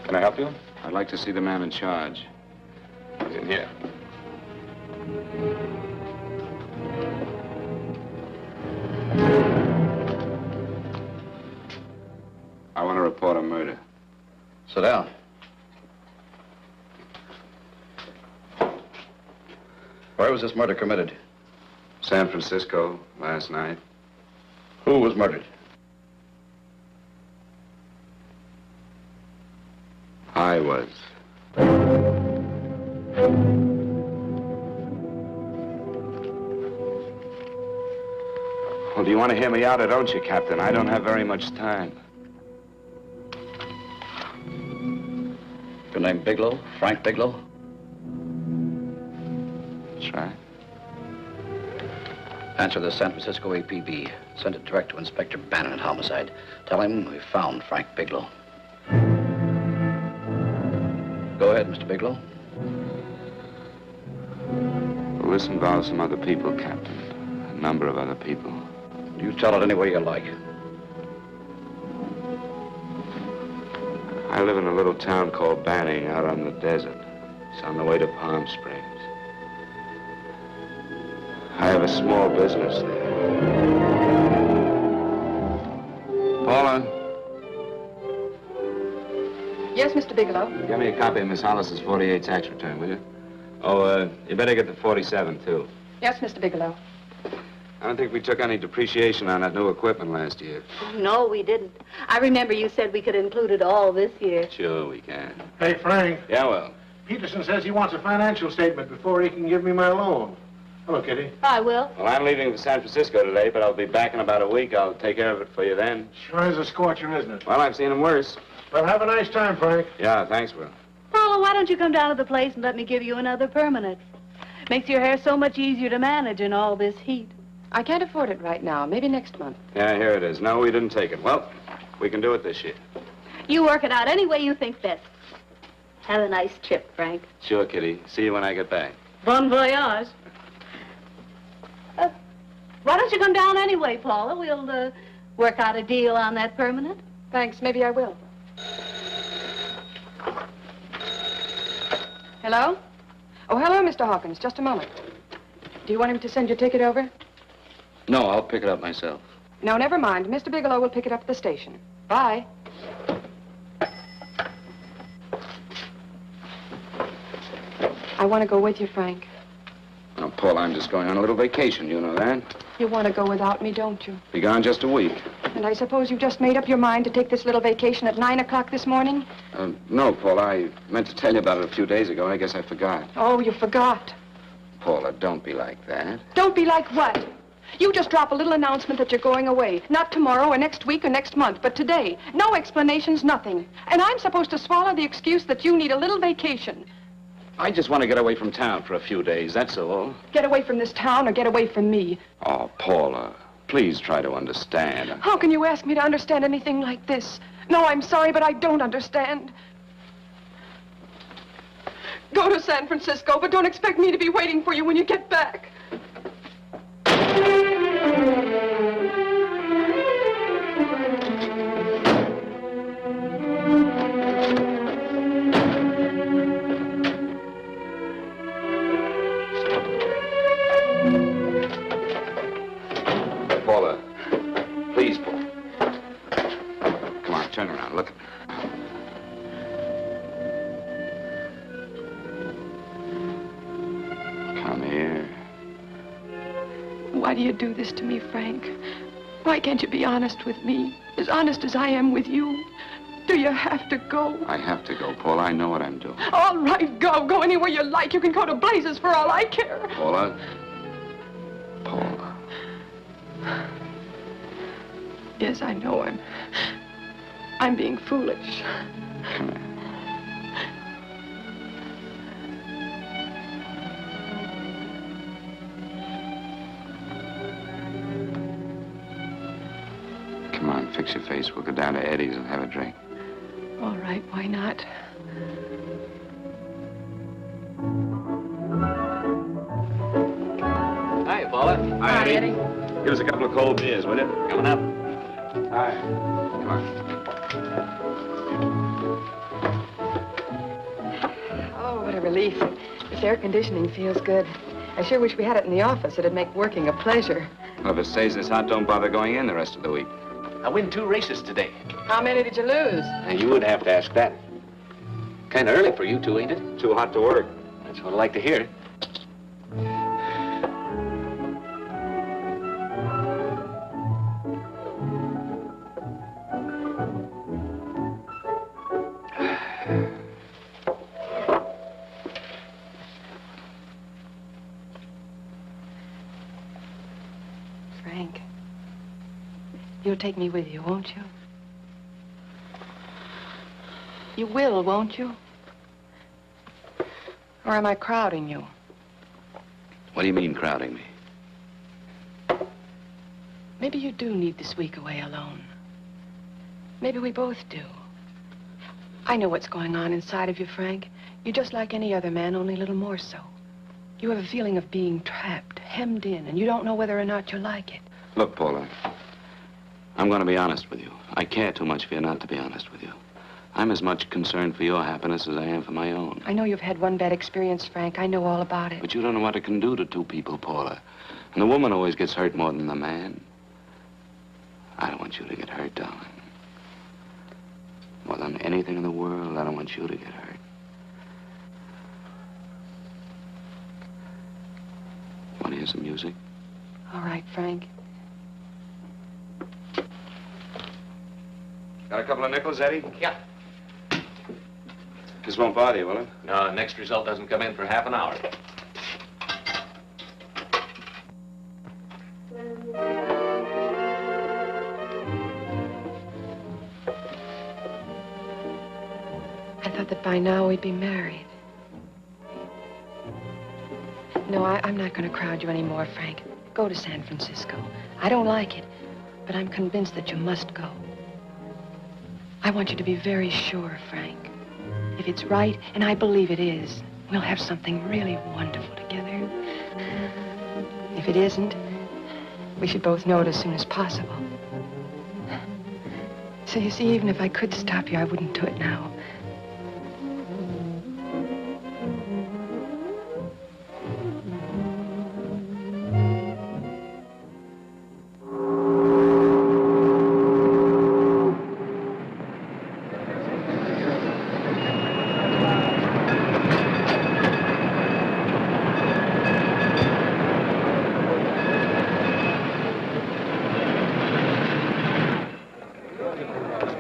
Can I help you? I'd like to see the man in charge. He's in here. I want to report a murder. Sit down. Where was this murder committed? San Francisco, last night. Who was murdered? I was. Well, do you want to hear me out or don't you, Captain? I don't have very much time. Your name Bigelow? Frank Bigelow? That's right. Answer the San Francisco APB. Send it direct to Inspector Bannon at Homicide. Tell him we found Frank Bigelow. Go ahead, Mr. Bigelow. Well, this involves some other people, Captain. A number of other people. You tell it any way you like. I live in a little town called Banning out on the desert. It's on the way to Palm Springs. I have a small business there. Paula? Yes, Mr. Bigelow? Give me a copy of Miss Hollis's 48 tax return, will you? Oh, you better get the 47, too. Yes, Mr. Bigelow. I don't think we took any depreciation on that new equipment last year. Oh, no, we didn't. I remember you said we could include it all this year. Sure we can. Hey, Frank. Yeah, well. Peterson says he wants a financial statement before he can give me my loan. Hello, Kitty. I will. Well, I'm leaving for San Francisco today, but I'll be back in about a week. I'll take care of it for you then. Sure is a scorcher, isn't it? Well, I've seen him worse. Well, have a nice time, Frank. Yeah, thanks, Will. Paula, why don't you come down to the place and let me give you another permanent? Makes your hair so much easier to manage in all this heat. I can't afford it right now. Maybe next month. Yeah, here it is. No, we didn't take it. Well, we can do it this year. You work it out any way you think best. Have a nice trip, Frank. Sure, Kitty. See you when I get back. Bon voyage. Why don't you come down anyway, Paula? We'll work out a deal on that permanent. Thanks. Maybe I will. Hello? Oh, hello, Mr. Hawkins. Just a moment. Do you want him to send your ticket over? No, I'll pick it up myself. No, never mind. Mr. Bigelow will pick it up at the station. Bye. I want to go with you, Frank. Now, Paul, I'm just going on a little vacation. You know that? You want to go without me, don't you? Be gone just a week. And I suppose you just made up your mind to take this little vacation at 9 o'clock this morning? No, Paul, I meant to tell you about it a few days ago. I guess I forgot. Oh, you forgot. Paula, don't be like that. Don't be like what? You just drop a little announcement that you're going away. Not tomorrow or next week or next month, but today. No explanations, nothing. And I'm supposed to swallow the excuse that you need a little vacation. I just want to get away from town for a few days, that's all. Get away from this town or get away from me. Oh, Paula, please try to understand. How can you ask me to understand anything like this? No, I'm sorry, but I don't understand. Go to San Francisco, but don't expect me to be waiting for you when you get back. Paula, please, Paula. Come on, turn around, look at me. Come here. Why do you do this to me, Frank? Why can't you be honest with me? As honest as I am with you? Do you have to go? I have to go, Paula. I know what I'm doing. All right, go. Go anywhere you like. You can go to blazes for all I care. Paula? Paula. Yes, I know I'm being foolish. Come here. Come on, fix your face. We'll go down to Eddie's and have a drink. All right, why not? Hi, Paula. Hi, Eddie. Give us a couple of cold beers, will you? Coming up. Hi. Come on. relief. This air conditioning feels good. I sure wish we had it in the office. It'd make working a pleasure. Well, if it stays this hot, don't bother going in the rest of the week. I win 2 races today. How many did you lose? And you would have to ask that. Kind of early for you two, ain't it? Too hot to work. That's what I like to hear. Frank, you'll take me with you, won't you? You will, won't you? Or am I crowding you? What do you mean, crowding me? Maybe you do need this week away alone. Maybe we both do. I know what's going on inside of you, Frank. You're just like any other man, only a little more so. You have a feeling of being trapped, hemmed in, and you don't know whether or not you like it. Look, Paula, I'm going to be honest with you. I care too much for you not to be honest with you. I'm as much concerned for your happiness as I am for my own. I know you've had one bad experience, Frank. I know all about it. But you don't know what it can do to 2 people, Paula. And the woman always gets hurt more than the man. I don't want you to get hurt, darling. More than anything in the world, I don't want you to get hurt. Want to hear some music? All right, Frank. Got a couple of nickels, Eddie? Yeah. This won't bother you, will it? No, next result doesn't come in for half an hour. I thought that by now we'd be married. No, I'm not going to crowd you anymore, Frank. Go to San Francisco. I don't like it, but I'm convinced that you must go. I want you to be very sure, Frank. If it's right, and I believe it is, we'll have something really wonderful together. If it isn't, we should both know it as soon as possible. So you see, even if I could stop you, I wouldn't do it now.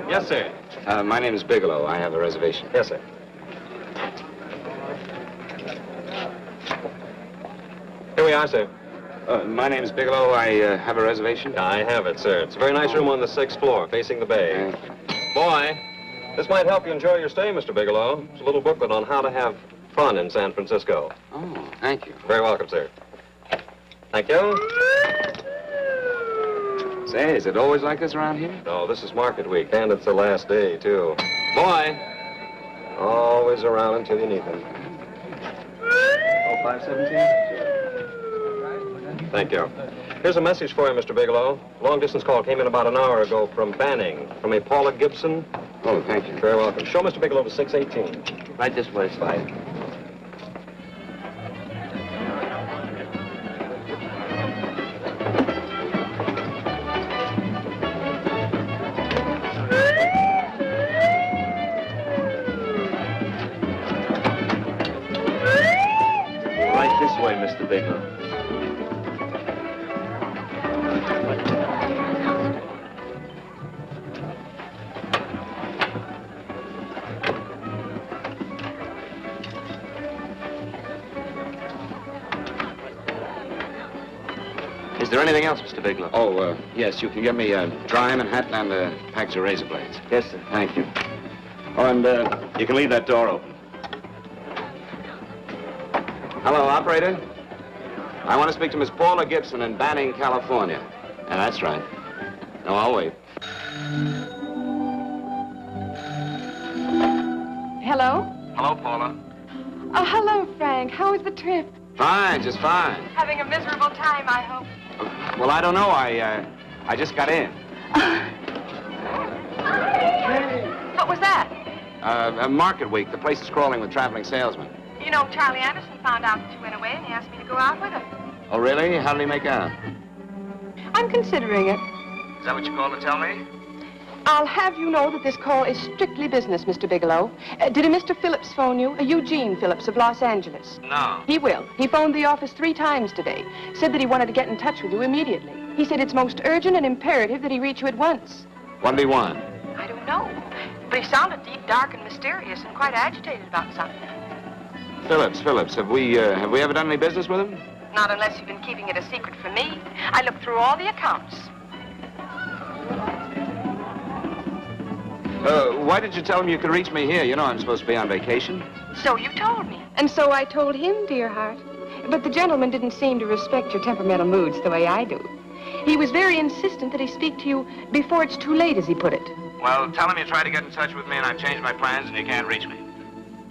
Yes, sir. My name is Bigelow. I have a reservation. Yes, sir. Here we are, sir. My name is Bigelow. I have a reservation. I have it, sir. It's a very nice room on the 6th floor, facing the bay. Thank you. Boy, this might help you enjoy your stay, Mr. Bigelow. It's a little booklet on how to have fun in San Francisco. Oh, thank you. Very welcome, sir. Thank you. Say, is it always like this around here? No, this is market week, and it's the last day, too. Boy, always around until you need them. Oh, 517? Thank you. Here's a message for you, Mr. Bigelow. Long-distance call came in about an hour ago from Banning, from a Paula Gibson. Oh, thank you. Very welcome. Show Mr. Bigelow to 618. Right this way, Slide. Right this way, Mr. Bigelow. Is there anything else, Mr. Bigelow? Oh, yes, you can get me a dry Manhattan and a package of razor blades. Yes, sir. Thank you. Oh, and you can leave that door open. Hello, operator. I want to speak to Miss Paula Gibson in Banning, California. Yeah, that's right. No, I'll wait. Hello? Hello, Paula. Oh, hello, Frank. How was the trip? Fine, just fine. Having a miserable time, I hope. Well, I don't know. I just got in. What was that? Market week. The place is crawling with traveling salesmen. You know, Charlie Anderson found out that you went away, and he asked me to go out with him. Oh, really? How did he make out? I'm considering it. Is that what you called to tell me? I'll have you know that this call is strictly business, Mr. Bigelow. Did a Mr. Phillips phone you? A Eugene Phillips of Los Angeles. No. He will. He phoned the office 3 times today. Said that he wanted to get in touch with you immediately. He said it's most urgent and imperative that he reach you at once. What did he want? I don't know. But he sounded deep, dark, and mysterious and quite agitated about something. Phillips. Have we ever done any business with him? Not unless you've been keeping it a secret from me. I looked through all the accounts. Why did you tell him you could reach me here? You know I'm supposed to be on vacation. So you told me. And so I told him, dear heart. But the gentleman didn't seem to respect your temperamental moods the way I do. He was very insistent that he speak to you before it's too late, as he put it. Well, tell him you tried to get in touch with me and I've changed my plans and you can't reach me.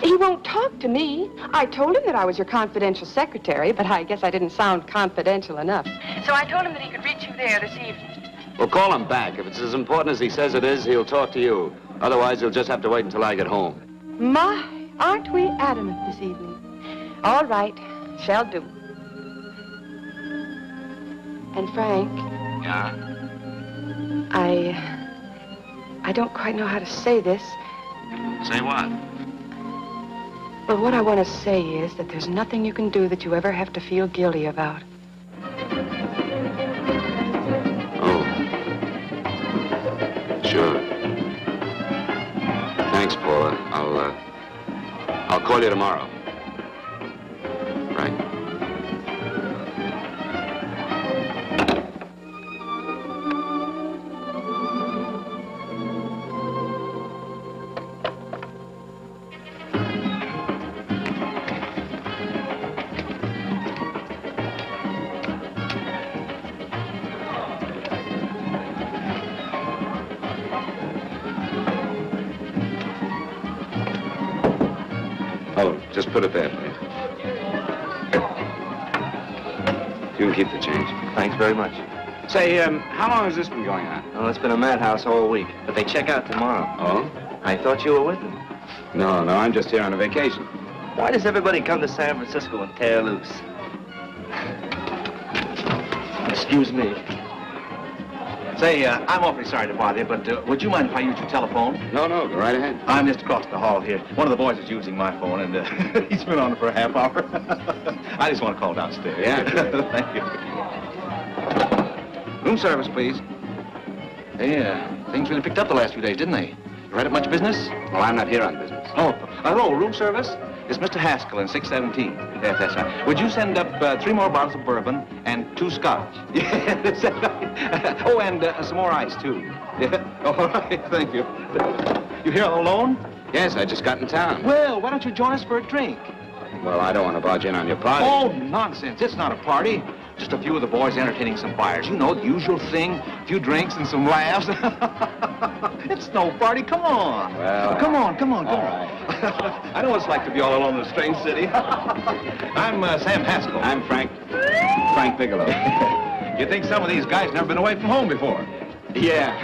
He won't talk to me. I told him that I was your confidential secretary, but I guess I didn't sound confidential enough. So I told him that he could reach you there this evening. Well, call him back. If it's as important as he says it is, he'll talk to you. Otherwise, he'll just have to wait until I get home. My, aren't we adamant this evening? All right, shall do. And Frank, Yeah? I don't quite know how to say this. Say what? Well, what I want to say is that there's nothing you can do that you ever have to feel guilty about. Oh. Sure. Thanks, Paula. I'll call you tomorrow. Right. Oh, just put it there, please. You can keep the change. Thanks very much. Say, how long has this been going on? Oh, it's been a madhouse all week, but they check out tomorrow. Oh? I thought you were with them. No, I'm just here on a vacation. Why does everybody come to San Francisco and tear loose? Excuse me. Say, I'm awfully sorry to bother you, but would you mind if I use your telephone? No, go right ahead. I'm just across the hall here. One of the boys is using my phone, and he's been on it for a half hour. I just want to call downstairs. Yeah. Thank you. Room service, please. Hey, things really picked up the last few days, didn't they? You right at much business? Well, I'm not here on business. Oh, hello, room service? It's Mr. Haskell in 617. Yes, that's right. Would you send up 3 more bottles of bourbon and 2 scotch? Yes, that's right. Oh, and some more ice, too. Yeah. All right, thank you. You here all alone? Yes, I just got in town. Well, why don't you join us for a drink? Well, I don't want to barge in on your party. Oh, nonsense. It's not a party. Just a few of the boys entertaining some buyers. You know, the usual thing. A few drinks and some laughs. It's no party. Come on. Well, come on. All right. I know what it's like to be all alone in a strange city. I'm Sam Haskell. I'm Frank Bigelow. You think some of these guys never been away from home before? Yeah.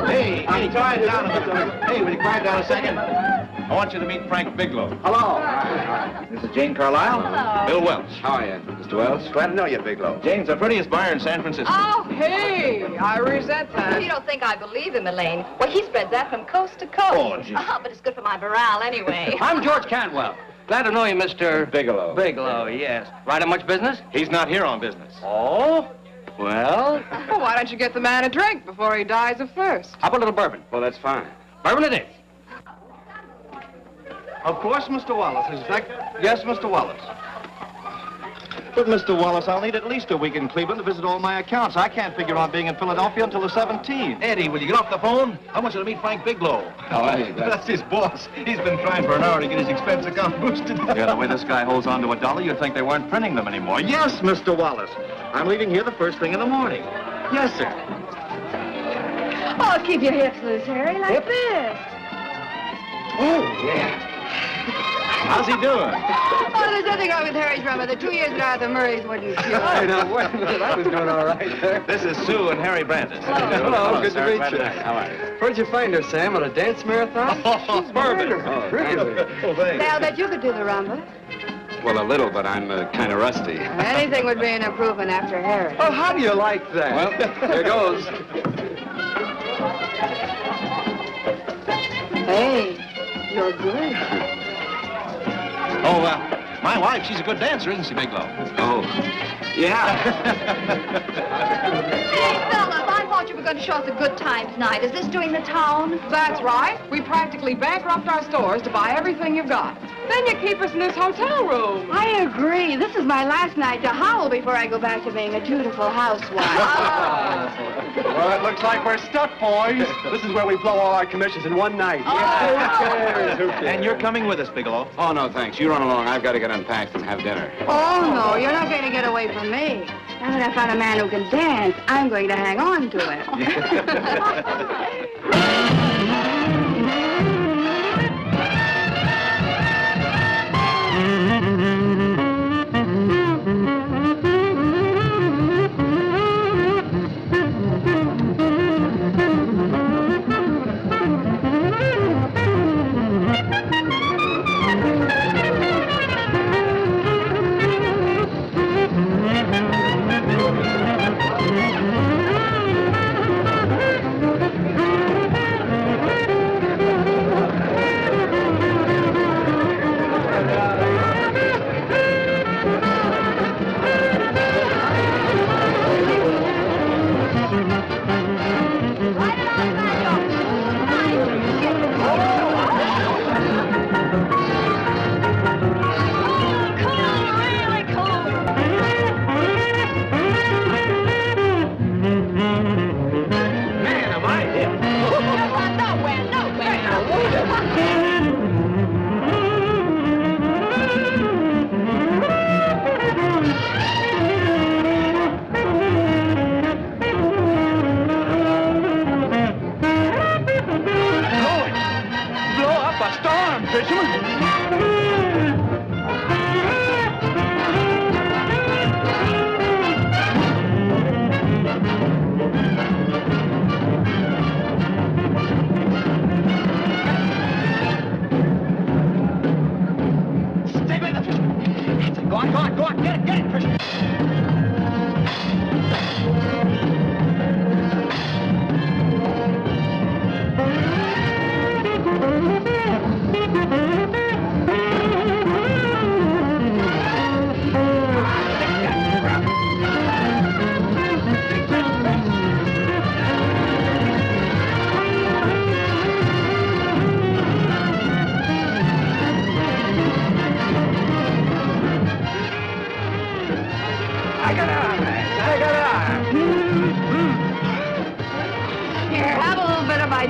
Hey, quiet down a minute. Hey, will you quiet down a second? I want you to meet Frank Bigelow. Hello. This is Jane Carlisle. Hello. Bill Welch. How are you, Mr. Wells? Glad to know you, Bigelow. Jane's the prettiest buyer in San Francisco. Oh, hey, I resent that. You don't think I believe him, Elaine? Well, he spreads that from coast to coast. Oh, gee. But it's good for my morale anyway. I'm George Cantwell. Glad to know you, Mr. Bigelow. Bigelow, yes. Right on much business? He's not here on business. Oh? Well, Well, why don't you get the man a drink before he dies of thirst? how about a little bourbon? Well, that's fine. Bourbon it is. Of course, Mr. Wallace. Yes, Mr. Wallace. But, Mr. Wallace, I'll need at least a week in Cleveland to visit all my accounts. I can't figure on being in Philadelphia until the 17th. Eddie, will you get off the phone? I want you to meet Frank Bigelow. Oh, hey, That's his boss. He's been trying for an hour to get his expense account boosted. Yeah, the way this guy holds on to $1, you'd think they weren't printing them anymore. Yes, Mr. Wallace. I'm leaving here the first thing in the morning. Yes, sir. Oh, keep your hips loose, Harry, like this. Oh, yeah. How's he doing? Oh, there's nothing wrong with Harry's rummer. The 2 years at Arthur Murray's wouldn't cure. I know. Wait a minute. I was doing all right there. This is Sue and Harry Brandis. Hello, good to meet you. How are you? Where'd you find her, Sam? At a dance marathon? Bourbon. Really? Oh, thanks. Say, I'll bet you could do the rumba. Well, a little, but I'm kind of rusty. Anything would be an improvement after Harry. Oh, how do you like that? Well, here goes. Hey, you're good. Oh, my wife, she's a good dancer, isn't she, Bigelow? Oh, yeah. Hey, fellas, I thought you were going to show us a good time tonight. Is this doing the town? That's right. We practically bankrupt our stores to buy everything you've got. Then you keep us in this hotel room. I agree. This is my last night to howl before I go back to being a dutiful housewife. Well, it looks like we're stuck, boys. This is where we blow all our commissions in one night. Oh. Who cares? And you're coming with us, Bigelow. Oh, no, thanks. You run along. I've got to get unpacked and have dinner. Oh, no, you're not going to get away from me. Now that I found a man who can dance, I'm going to hang on to him.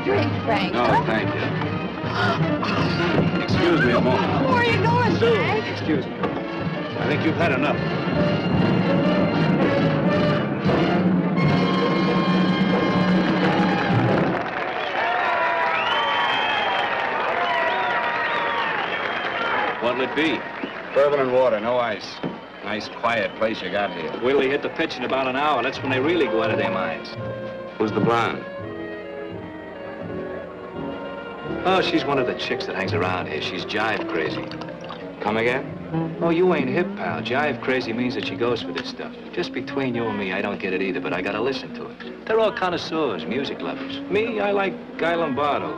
Drink, Frank. No, thank you. Excuse me a moment. Where are you going, Frank? Excuse me. I think you've had enough. What'll it be? Bourbon and water, no ice. Nice, quiet place you got here. Wait till you hit the pitch in about an hour. That's when they really go out of their minds. Who's the blonde? Oh, she's one of the chicks that hangs around here. She's jive crazy. Come again? Oh, you ain't hip, pal. Jive crazy means that she goes for this stuff. Just between you and me, I don't get it either, but I gotta listen to it. They're all connoisseurs, music lovers. Me, I like Guy Lombardo.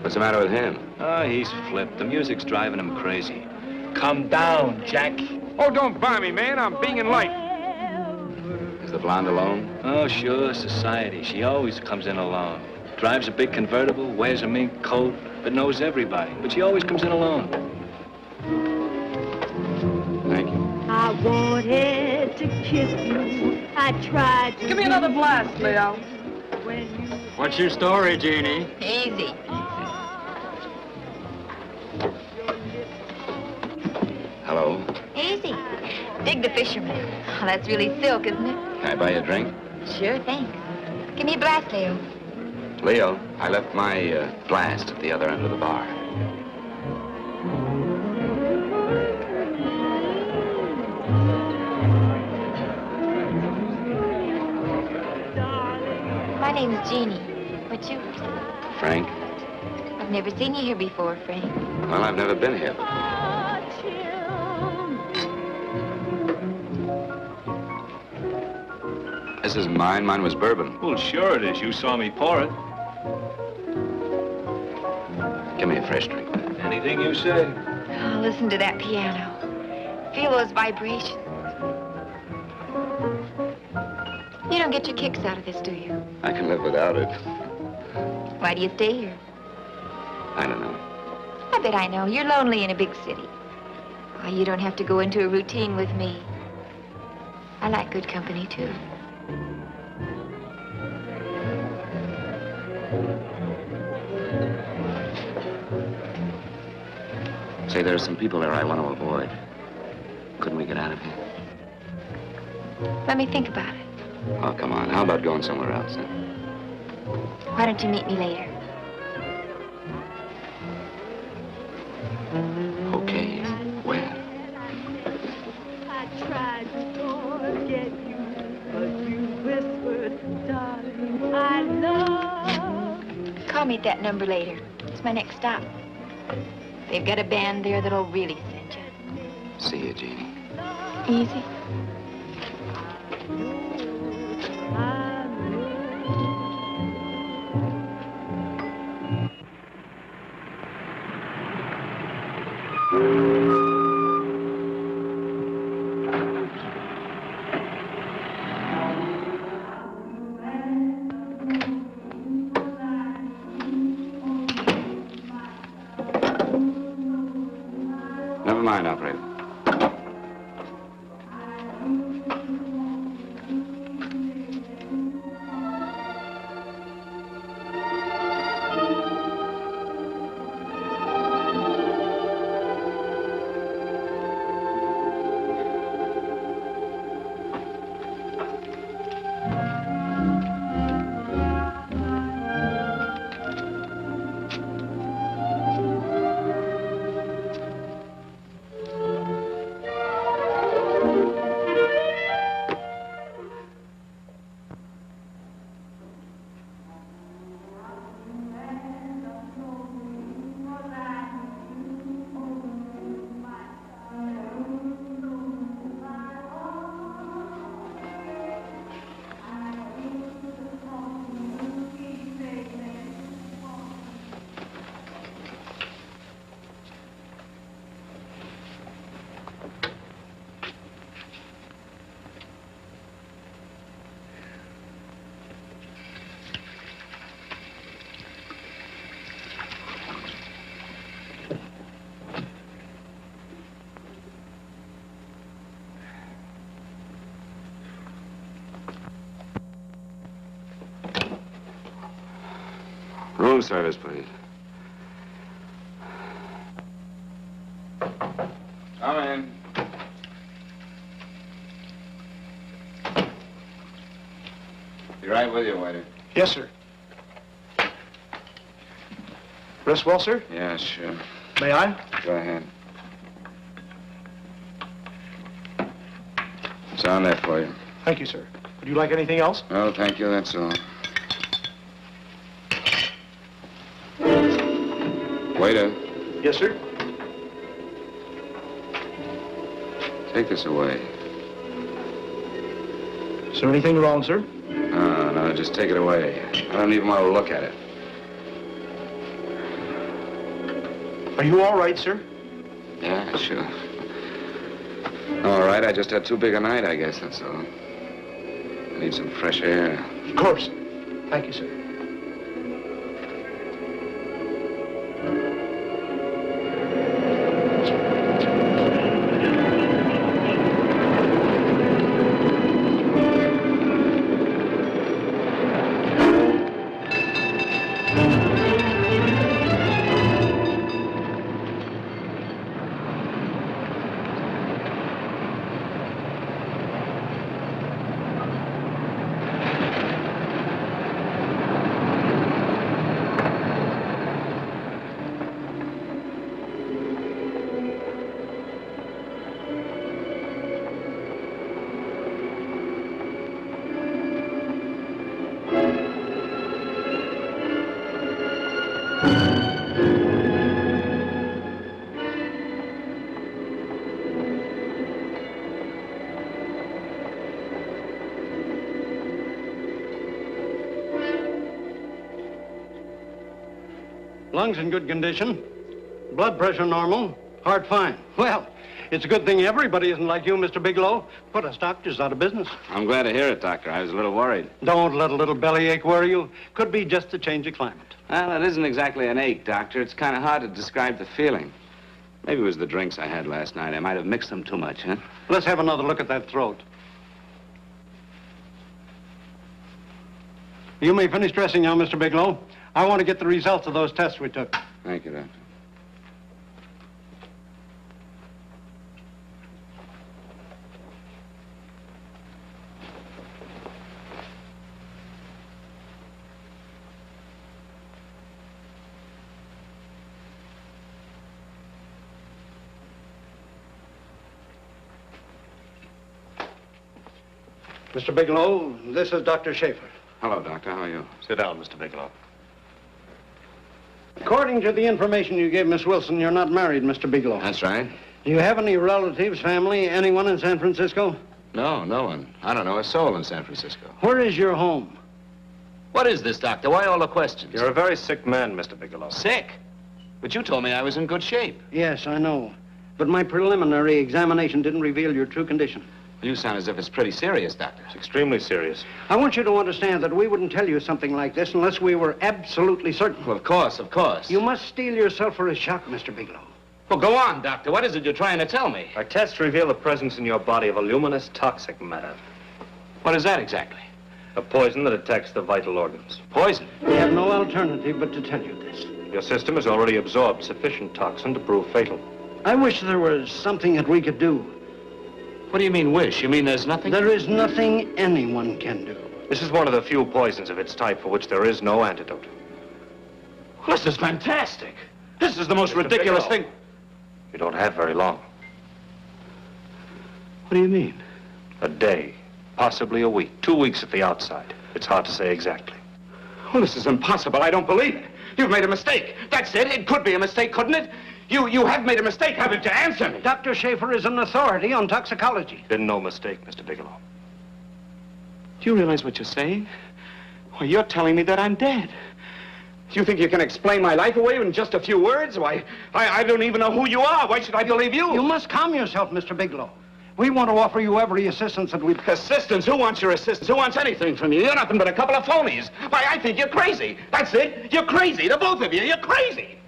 What's the matter with him? Oh, he's flipped. The music's driving him crazy. Come down, Jack. Oh, don't buy me, man. I'm being light. Is the blonde alone? Oh, sure, society. She always comes in alone. Drives a big convertible, wears a mink coat, but knows everybody. But she always comes in alone. Thank you. I wanted to kiss you. I tried to... Give me another blast, Leo. What's your story, Jeannie? Easy. Hello. Easy. Dig the fisherman. Oh, that's really silk, isn't it? Can I buy you a drink? Sure, thanks. Give me a blast, Leo. Leo, I left my blast at the other end of the bar. My name's Jeannie. What's yours? Frank? I've never seen you here before, Frank. Well, I've never been here. This isn't mine. Mine was bourbon. Well, sure it is. You saw me pour it. Give me a fresh drink. Anything you say. Oh, listen to that piano. Feel those vibrations. You don't get your kicks out of this, do you? I can live without it. Why do you stay here? I don't know. I bet I know. You're lonely in a big city. Oh, you don't have to go into a routine with me. I like good company, too. Say, there are some people there I want to avoid. Couldn't we get out of here? Let me think about it. Oh, come on. How about going somewhere else, huh? Why don't you meet me later? Okay. Where? I tried to forget you, but you whispered, darling, I love you. Call me at that number later. It's my next stop. They've got a band there that'll really send you. See you, Jeannie. Easy. Never mind, operator. Room service, please. Come in. Be right with you, waiter. Yes, sir. Rest well, sir? Yeah, sure. May I? Go ahead. It's on there for you. Thank you, sir. Would you like anything else? No, thank you, that's all. Waiter. Yes, sir. Take this away. Is there anything wrong, sir? No, just take it away. I don't even want to look at it. Are you all right, sir? Yeah, sure. All right, I just had too big a night, I guess, that's all. I need some fresh air. Of course. Thank you, sir. Lungs in good condition. Blood pressure normal. Heart fine. Well, it's a good thing everybody isn't like you, Mr. Bigelow. Put us doctors out of business. I'm glad to hear it, Doctor. I was a little worried. Don't let a little bellyache worry you. Could be just a change of climate. Well, it isn't exactly an ache, Doctor. It's kind of hard to describe the feeling. Maybe it was the drinks I had last night. I might have mixed them too much, huh? Let's have another look at that throat. You may finish dressing now, Mr. Bigelow. I want to get the results of those tests we took. Thank you, Doctor. Mr. Bigelow, this is Dr. Schaefer. Hello, Doctor. How are you? Sit down, Mr. Bigelow. According to the information you gave Miss Wilson, you're not married, Mr. Bigelow. That's right. Do you have any relatives, family, anyone in San Francisco? No, no one. I don't know a soul in San Francisco. Where is your home? What is this, Doctor? Why all the questions? You're a very sick man, Mr. Bigelow. Sick? But you told me I was in good shape. Yes, I know. But my preliminary examination didn't reveal your true condition. You sound as if it's pretty serious, Doctor. It's extremely serious. I want you to understand that we wouldn't tell you something like this unless we were absolutely certain. Well, of course, of course. You must steel yourself for a shock, Mr. Bigelow. Well, go on, Doctor. What is it you're trying to tell me? Our tests reveal the presence in your body of a luminous toxic matter. What is that exactly? A poison that attacks the vital organs. Poison? We have no alternative but to tell you this. Your system has already absorbed sufficient toxin to prove fatal. I wish there was something that we could do. What do you mean, wish? You mean there's nothing? There is nothing anyone can do. This is one of the few poisons of its type for which there is no antidote. Well, this is fantastic. This is the most ridiculous thing. You don't have very long. What do you mean? A day, possibly a week, 2 weeks at the outside. It's hard to say exactly. Well, this is impossible. I don't believe it. You've made a mistake. That's it. It could be a mistake, couldn't it? You have made a mistake, haven't you? Answer me. Dr. Schaefer is an authority on toxicology. Been no mistake, Mr. Bigelow. Do you realize what you're saying? Why, you're telling me that I'm dead. Do you think you can explain my life away in just a few words? Why, I don't even know who you are. Why should I believe you? You must calm yourself, Mr. Bigelow. We want to offer you every assistance that we... Assistance? Who wants your assistance? Who wants anything from you? You're nothing but a couple of phonies. Why, I think you're crazy. That's it. You're crazy, the both of you. You're crazy.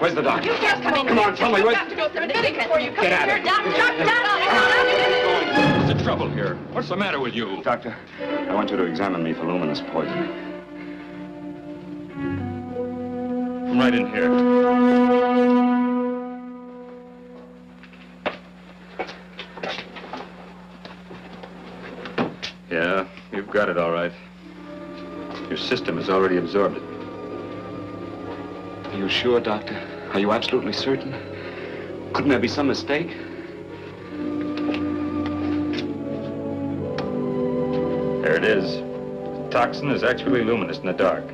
Where's the doctor? You just come in. Come on, tell me what... You have to go to the medic before you come Get in out here. of Doctor, What's the trouble here? What's the matter with you? Doctor, I want you to examine me for luminous poison. Come right in here. Yeah, you've got it all right. Your system has already absorbed it. Are you sure, Doctor? Are you absolutely certain? Couldn't there be some mistake? There it is. The toxin is actually luminous in the dark.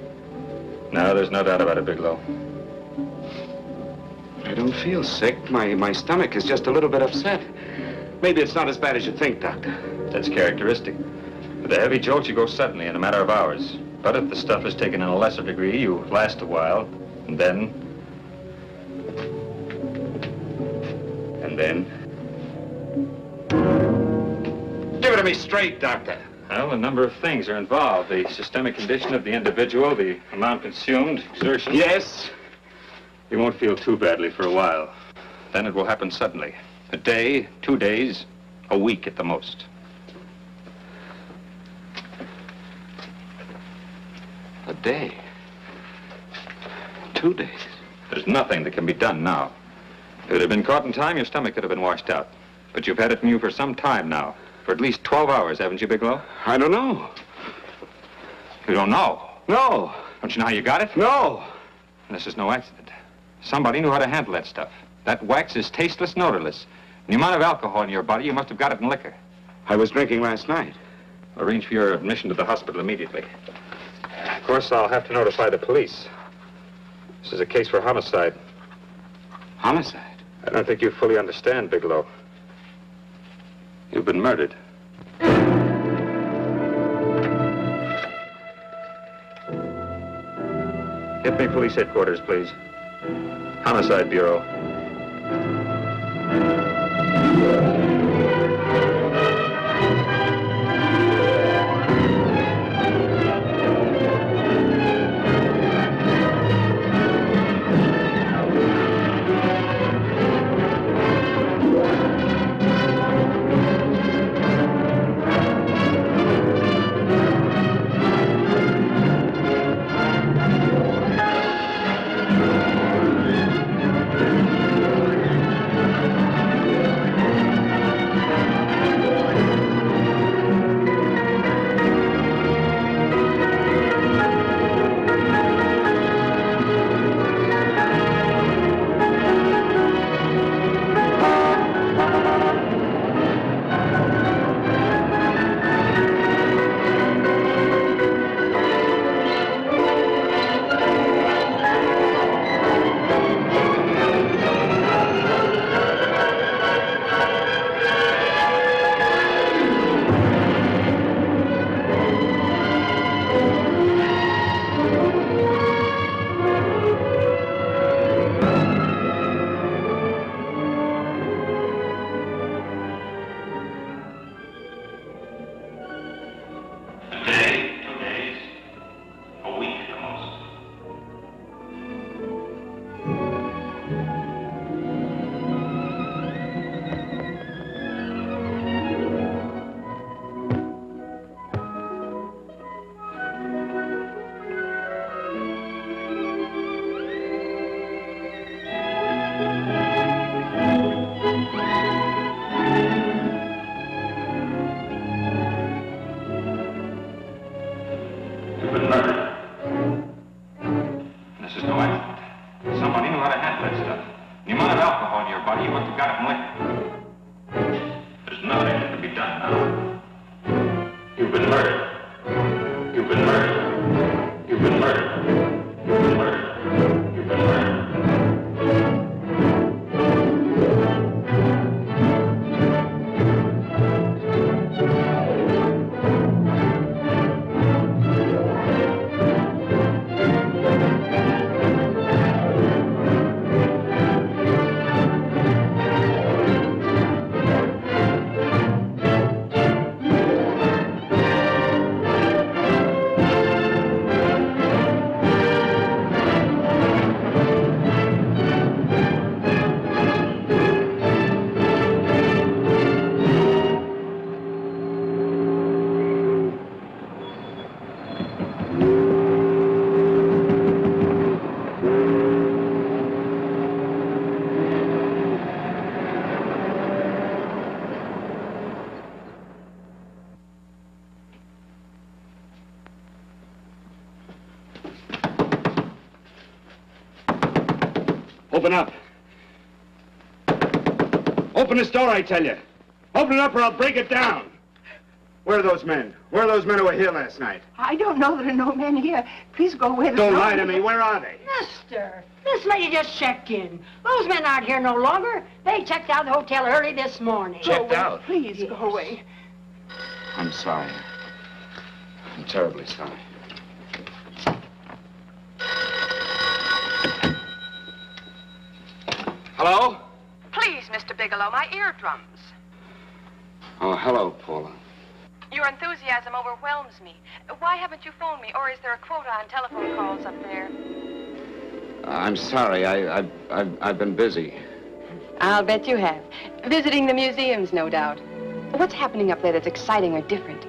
Now, there's no doubt about it, Bigelow. I don't feel sick. My stomach is just a little bit upset. Maybe it's not as bad as you think, Doctor. That's characteristic. With a heavy jolt, you go suddenly in a matter of hours. But if the stuff is taken in a lesser degree, you last a while, and then... Give it to me straight, Doctor. Well, a number of things are involved. The systemic condition of the individual, the amount consumed, exertion. Yes? You won't feel too badly for a while. Then it will happen suddenly. A day, 2 days, a week at the most. A day? 2 days? There's nothing that can be done now. If it had been caught in time, your stomach could have been washed out. But you've had it in you for some time now. For at least 12 hours, haven't you, Bigelow? I don't know. You don't know? No. Don't you know how you got it? No. And this is no accident. Somebody knew how to handle that stuff. That wax is tasteless and odorless. And the amount of alcohol in your body, you must have got it in liquor. I was drinking last night. Arrange for your admission to the hospital immediately. Of course, I'll have to notify the police. This is a case for homicide. Homicide? I don't think you fully understand, Bigelow. You've been murdered. Get me police headquarters, please. Homicide Bureau. Open up. Open this door, I tell you. Open it up or I'll break it down. Where are those men? Where are those men who were here last night? I don't know. There are no men here. Please go away. Don't lie to me. Where are they? Mister, this lady just checked in. Those men aren't here no longer. They checked out the hotel early this morning. Checked out? Please go away. I'm sorry. I'm terribly sorry. Hello? Please, Mr. Bigelow, my eardrums. Oh, hello, Paula. Your enthusiasm overwhelms me. Why haven't you phoned me, or is there a quota on telephone calls up there? I'm sorry. I've been busy. I'll bet you have. Visiting the museums, no doubt. What's happening up there that's exciting or different?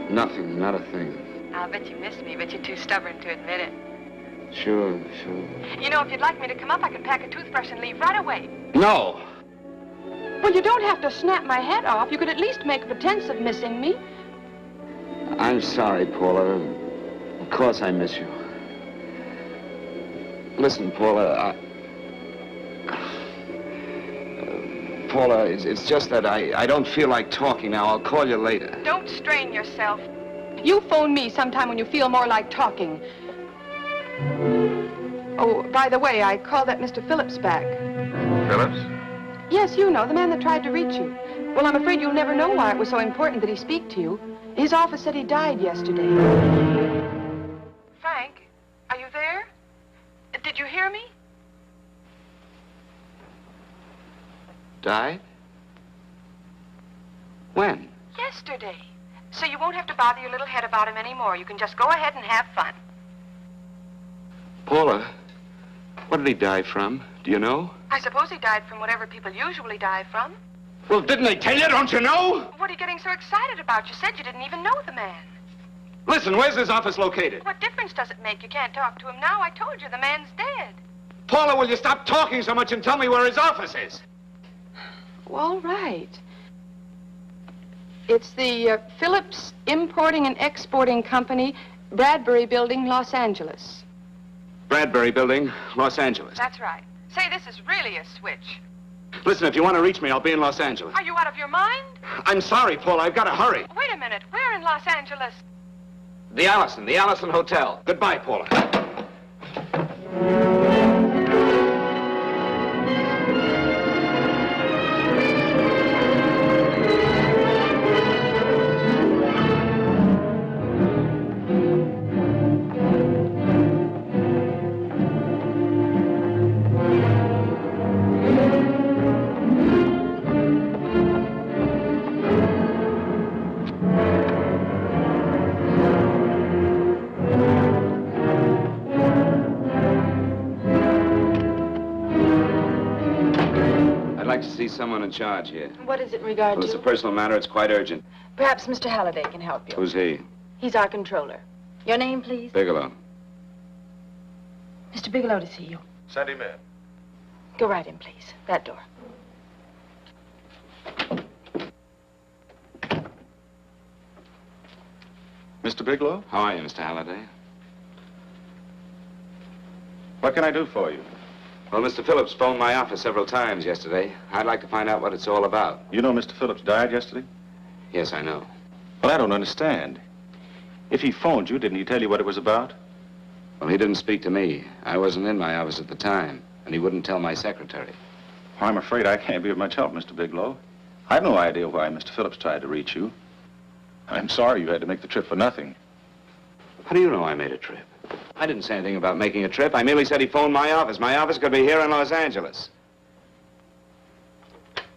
Nothing, not a thing. I'll bet you miss me, but you're too stubborn to admit it. Sure. You know, if you'd like me to come up, I could pack a toothbrush and leave right away. No! Well, you don't have to snap my head off. You could at least make a pretense of missing me. I'm sorry, Paula. Of course I miss you. Listen, Paula, Paula, it's just that I don't feel like talking now. I'll call you later. Don't strain yourself. You phone me sometime when you feel more like talking. Oh, by the way, I called that Mr. Phillips back. Phillips? Yes, you know, the man that tried to reach you. Well, I'm afraid you'll never know why it was so important that he speak to you. His office said he died yesterday. Frank, are you there? Did you hear me? Died? When? Yesterday. So you won't have to bother your little head about him anymore. You can just go ahead and have fun. Paula, what did he die from? Do you know? I suppose he died from whatever people usually die from. Well, didn't they tell you? Don't you know? What are you getting so excited about? You said you didn't even know the man. Listen, where's his office located? What difference does it make? You can't talk to him now. I told you the man's dead. Paula, will you stop talking so much and tell me where his office is? All right. It's the Phillips Importing and Exporting Company, Bradbury Building, Los Angeles. Bradbury Building, Los Angeles. That's right. Say, this is really a switch. Listen, if you want to reach me, I'll be in Los Angeles. Are you out of your mind? I'm sorry, Paula. I've got to hurry. Wait a minute. Where in Los Angeles? The Allison Hotel. Goodbye, Paula. See someone in charge here. What is it in regard Well, to? it's a personal matter. It's quite urgent. Perhaps Mr. Halliday can help you. Who's he? He's our controller. Your name, please? Bigelow. Mr. Bigelow to see you. Send him in. Go right in, please. That door. Mr. Bigelow? How are you, Mr. Halliday? What can I do for you? Well, Mr. Phillips phoned my office several times yesterday. I'd like to find out what it's all about. You know Mr. Phillips died yesterday? Yes, I know. Well, I don't understand. If he phoned you, didn't he tell you what it was about? Well, he didn't speak to me. I wasn't in my office at the time, and he wouldn't tell my secretary. Well, I'm afraid I can't be of much help, Mr. Bigelow. I've no idea why Mr. Phillips tried to reach you. I'm sorry you had to make the trip for nothing. How do you know I made a trip? I didn't say anything about making a trip. I merely said he phoned my office. My office could be here in Los Angeles.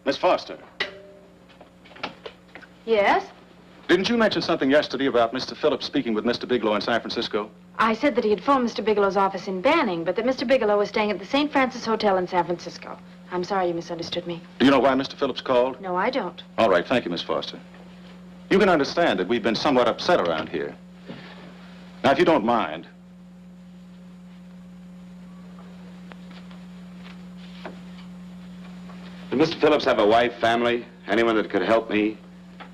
Miss Foster, Yes? didn't you mention something yesterday about Mr. Phillips speaking with Mr. Bigelow in San Francisco? I said that he had phoned Mr. Bigelow's office in Banning, but that Mr. Bigelow was staying at the St. Francis Hotel in San Francisco. I'm sorry you misunderstood me. Do you know why Mr. Phillips called? No, I don't. All right, thank you, Miss Foster. You can understand that we've been somewhat upset around here. Now, if you don't mind, Did Mr. Phillips have a wife, family, anyone that could help me?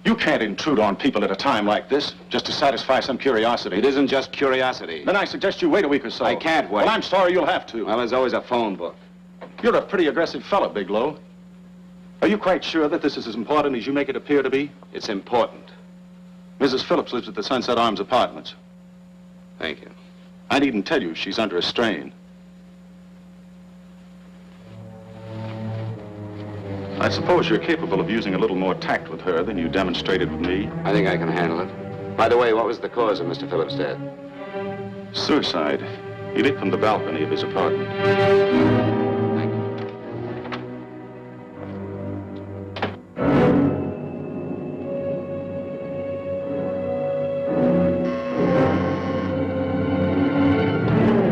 you can't intrude on people at a time like this just to satisfy some curiosity. It isn't just curiosity. Then I suggest you wait a week or so. I can't wait. Well, I'm sorry you'll have to. Well, there's always a phone book. You're a pretty aggressive fellow, Bigelow. Are you quite sure that this is as important as you make it appear to be? It's important. Mrs. Phillips lives at the Sunset Arms Apartments. Thank you. I needn't tell you she's under a strain. I suppose you're capable of using a little more tact with her than you demonstrated with me. I think I can handle it. By the way, what was the cause of Mr. Phillips' death? Suicide. He leaped from the balcony of his apartment.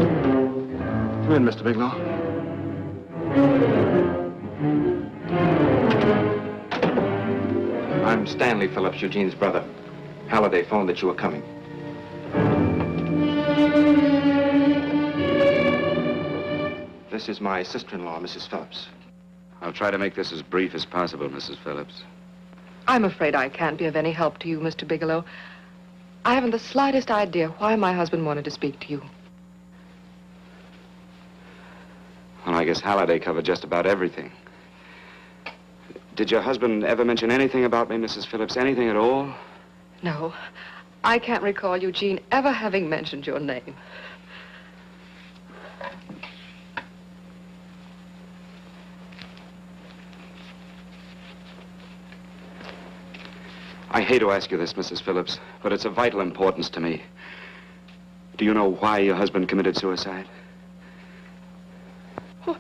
Come in, Mr. Bigelow. I'm Stanley Phillips, Eugene's brother. Halliday phoned that you were coming. This is my sister-in-law, Mrs. Phillips. I'll try to make this as brief as possible, Mrs. Phillips. I'm afraid I can't be of any help to you, Mr. Bigelow. I haven't the slightest idea why my husband wanted to speak to you. Well, I guess Halliday covered just about everything. Did your husband ever mention anything about me, Mrs. Phillips? Anything at all? No. I can't recall Eugene ever having mentioned your name. I hate to ask you this, Mrs. Phillips, but it's of vital importance to me. Do you know why your husband committed suicide? Oh.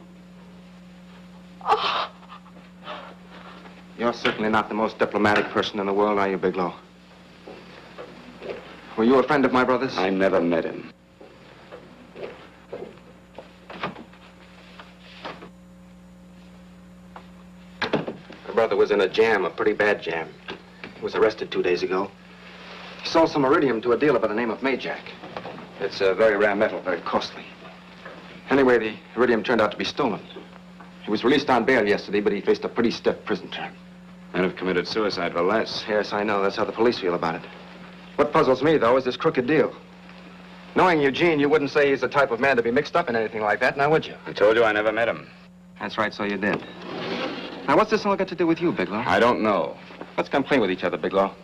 You're certainly not the most diplomatic person in the world, are you, Bigelow? Were you a friend of my brother's? I never met him. My brother was in a jam, a pretty bad jam. He was arrested 2 days ago. He sold some iridium to a dealer by the name of Majak. It's a very rare metal, very costly. Anyway, the iridium turned out to be stolen. He was released on bail yesterday, but he faced a pretty stiff prison term. Men have committed suicide for less. Yes, I know. That's how the police feel about it. What puzzles me, though, is this crooked deal. Knowing Eugene, you wouldn't say he's the type of man to be mixed up in anything like that, now would you? I told you I never met him. That's right, so you did. Now, what's this all got to do with you, Bigelow? I don't know. Let's come clean with each other, Bigelow.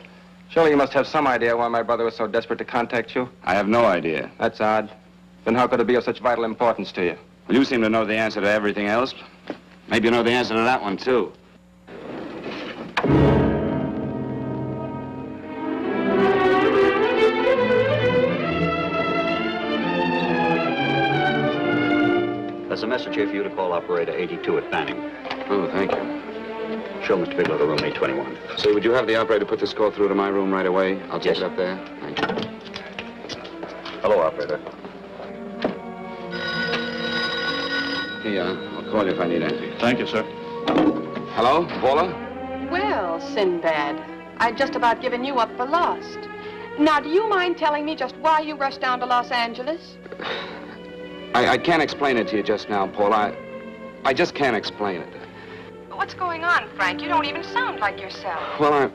Surely you must have some idea why my brother was so desperate to contact you? I have no idea. That's odd. Then how could it be of such vital importance to you? Well, you seem to know the answer to everything else. Maybe you know the answer to that one, too. There's a message here for you to call operator 82 at Banning. Oh, thank you. Show Mr. Bigelow to room 821. Say, would you have the operator put this call through to my room right away? I'll take Yes. it up there. Thank you. Hello, operator. Here, I'll call you if I need anything. Thank you, sir. Hello, Paula? Well, Sinbad, I'd just about given you up for lost. Now, do you mind telling me just why you rushed down to Los Angeles? I can't explain it to you just now, Paula. I just can't explain it. What's going on, Frank? You don't even sound like yourself. Well, I'm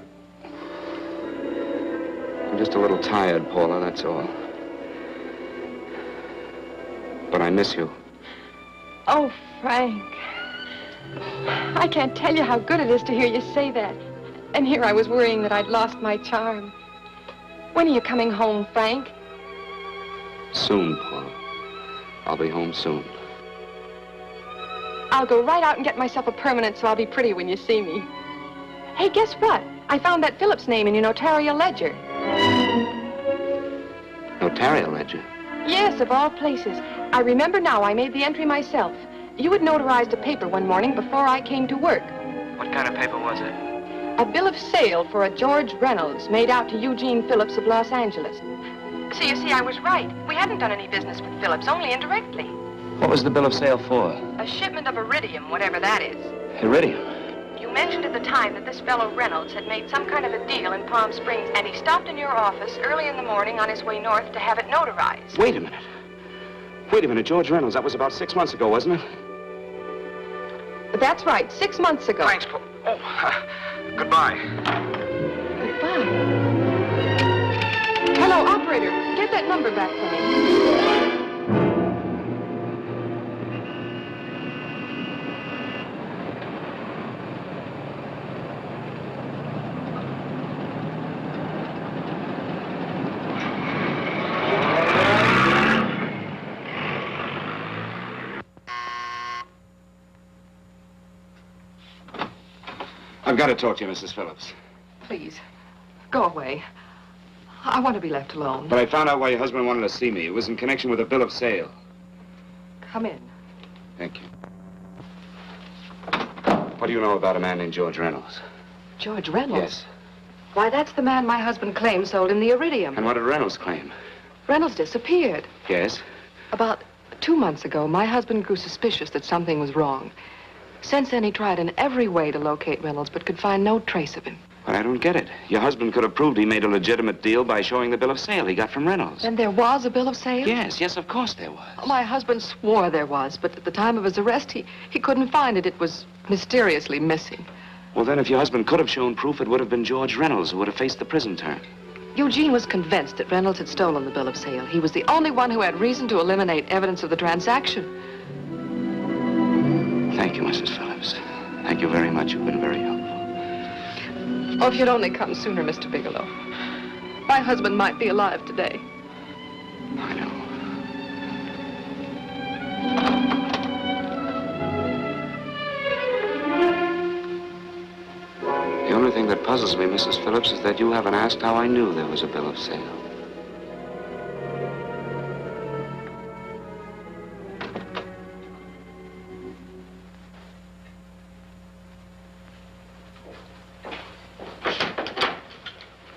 just a little tired, Paula, that's all. But I miss you. Oh, Frank. I can't tell you how good it is to hear you say that. And here I was worrying that I'd lost my charm. When are you coming home, Frank? Soon, Paula. I'll be home soon. I'll go right out and get myself a permanent so I'll be pretty when you see me. Hey, guess what? I found that Phillips name in your notarial ledger. Notarial ledger? Yes, of all places. I remember now I made the entry myself. You had notarized a paper one morning before I came to work. What kind of paper was it? A bill of sale for a George Reynolds made out to Eugene Phillips of Los Angeles. So you see, I was right. We hadn't done any business with Phillips, only indirectly. What was the bill of sale for? A shipment of iridium, whatever that is. Iridium? You mentioned at the time that this fellow Reynolds had made some kind of a deal in Palm Springs, and he stopped in your office early in the morning on his way north to have it notarized. Wait a minute. Wait a minute, George Reynolds. That was about 6 months ago, wasn't it? That's right, 6 months ago. Thanks, Paul. Oh, goodbye. Goodbye. Hello, operator. Get that number back for me. I've got to talk to you, Mrs. Phillips. Please, go away. I want to be left alone. But I found out why your husband wanted to see me. It was in connection with a bill of sale. Come in. Thank you. What do you know about a man named George Reynolds? George Reynolds? Yes. Why, that's the man my husband claimed sold him the iridium. And what did Reynolds claim? Reynolds disappeared. Yes? About 2 months ago, my husband grew suspicious that something was wrong. Since then, he tried in every way to locate Reynolds, but could find no trace of him. But I don't get it. Your husband could have proved he made a legitimate deal by showing the bill of sale he got from Reynolds. Then there was a bill of sale? Yes, of course there was. My husband swore there was, but at the time of his arrest, he couldn't find it. It was mysteriously missing. Well, then, if your husband could have shown proof, it would have been George Reynolds who would have faced the prison term. Eugene was convinced that Reynolds had stolen the bill of sale. He was the only one who had reason to eliminate evidence of the transaction. Thank you, Mrs. Phillips. Thank you very much. You've been very helpful. Oh, if you'd only come sooner, Mr. Bigelow. My husband might be alive today. I know. The only thing that puzzles me, Mrs. Phillips, is that you haven't asked how I knew there was a bill of sale.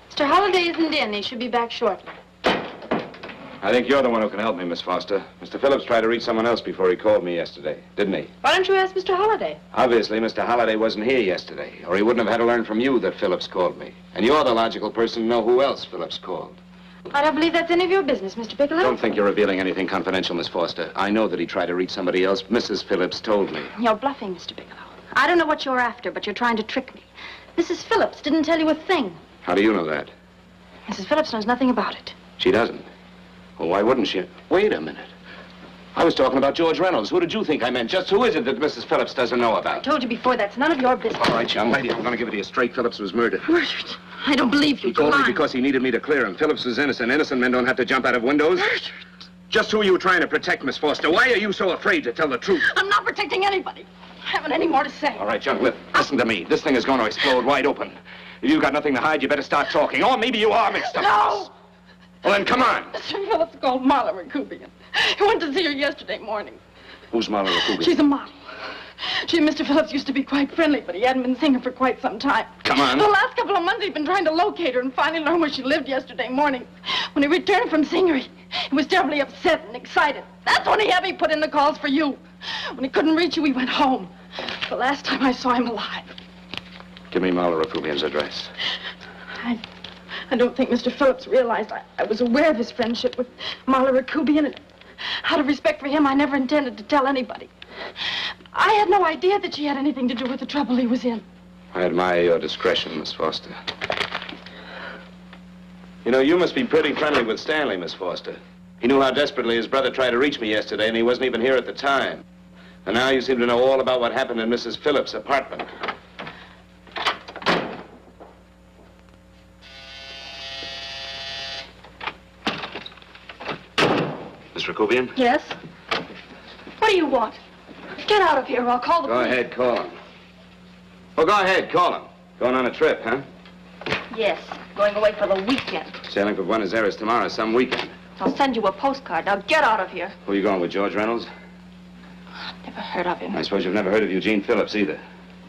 Mr. Holliday isn't in. He should be back shortly. I think you're the one who can help me, Miss Foster. Mr. Phillips tried to reach someone else before he called me yesterday, didn't he? Why don't you ask Mr. Holliday? Obviously, Mr. Holliday wasn't here yesterday, or he wouldn't have had to learn from you that Phillips called me. And you're the logical person to know who else Phillips called. I don't believe that's any of your business, Mr. Bigelow. Don't think you're revealing anything confidential, Miss Foster. I know that he tried to reach somebody else. Mrs. Phillips told me. You're bluffing, Mr. Bigelow. I don't know what you're after, but you're trying to trick me. Mrs. Phillips didn't tell you a thing. How do you know that? Mrs. Phillips knows nothing about it. She doesn't. Well, why wouldn't she? Wait a minute. I was talking about George Reynolds. Who did you think I meant? Just who is it that Mrs. Phillips doesn't know I about? told you before, that's none of your business. All right, young lady, I'm going to give it to you straight. Phillips was murdered. Murdered? I don't believe you. He told You're me lying. because he needed me to clear him. Phillips was innocent. Innocent men don't have to jump out of windows. Murdered? Just who are you trying to protect, Miss Foster? Why are you so afraid to tell the truth? I'm not protecting anybody. I haven't any more to say. All right, young lady, listen to me. This thing is going to explode wide open. If you've got nothing to hide, you better start talking. Or maybe you are mixed up. No! Well, then, come on. Mr. Phillips called Marla Rakubian. He went to see her yesterday morning. Who's Marla Rakubian? She's a model. She and Mr. Phillips used to be quite friendly, but he hadn't been seeing her for quite some time. Come on. The last couple of months, he'd been trying to locate her and finally learned where she lived yesterday morning. When he returned from seeing her, he was terribly upset and excited. That's when he had me put in the calls for you. When he couldn't reach you, he went home. The last time I saw him alive. Give me Marla Rakubian's address. I don't think Mr. Phillips realized I was aware of his friendship with Marla Rakubian, and out of respect for him, I never intended to tell anybody. I had no idea that she had anything to do with the trouble he was in. I admire your discretion, Miss Foster. You know, you must be pretty friendly with Stanley, Miss Foster. He knew how desperately his brother tried to reach me yesterday, and he wasn't even here at the time. And now you seem to know all about what happened in Mrs. Phillips' apartment. Miss Rakubian? Yes? What do you want? Get out of here or I'll call the Go police. ahead, call him. Well, go ahead, call him. Going on a trip, huh? Yes, going away for the weekend. Sailing for Buenos Aires tomorrow, some weekend. I'll send you a postcard. Now get out of here. Who are you going with, George Reynolds? Never heard of him. I suppose you've never heard of Eugene Phillips either.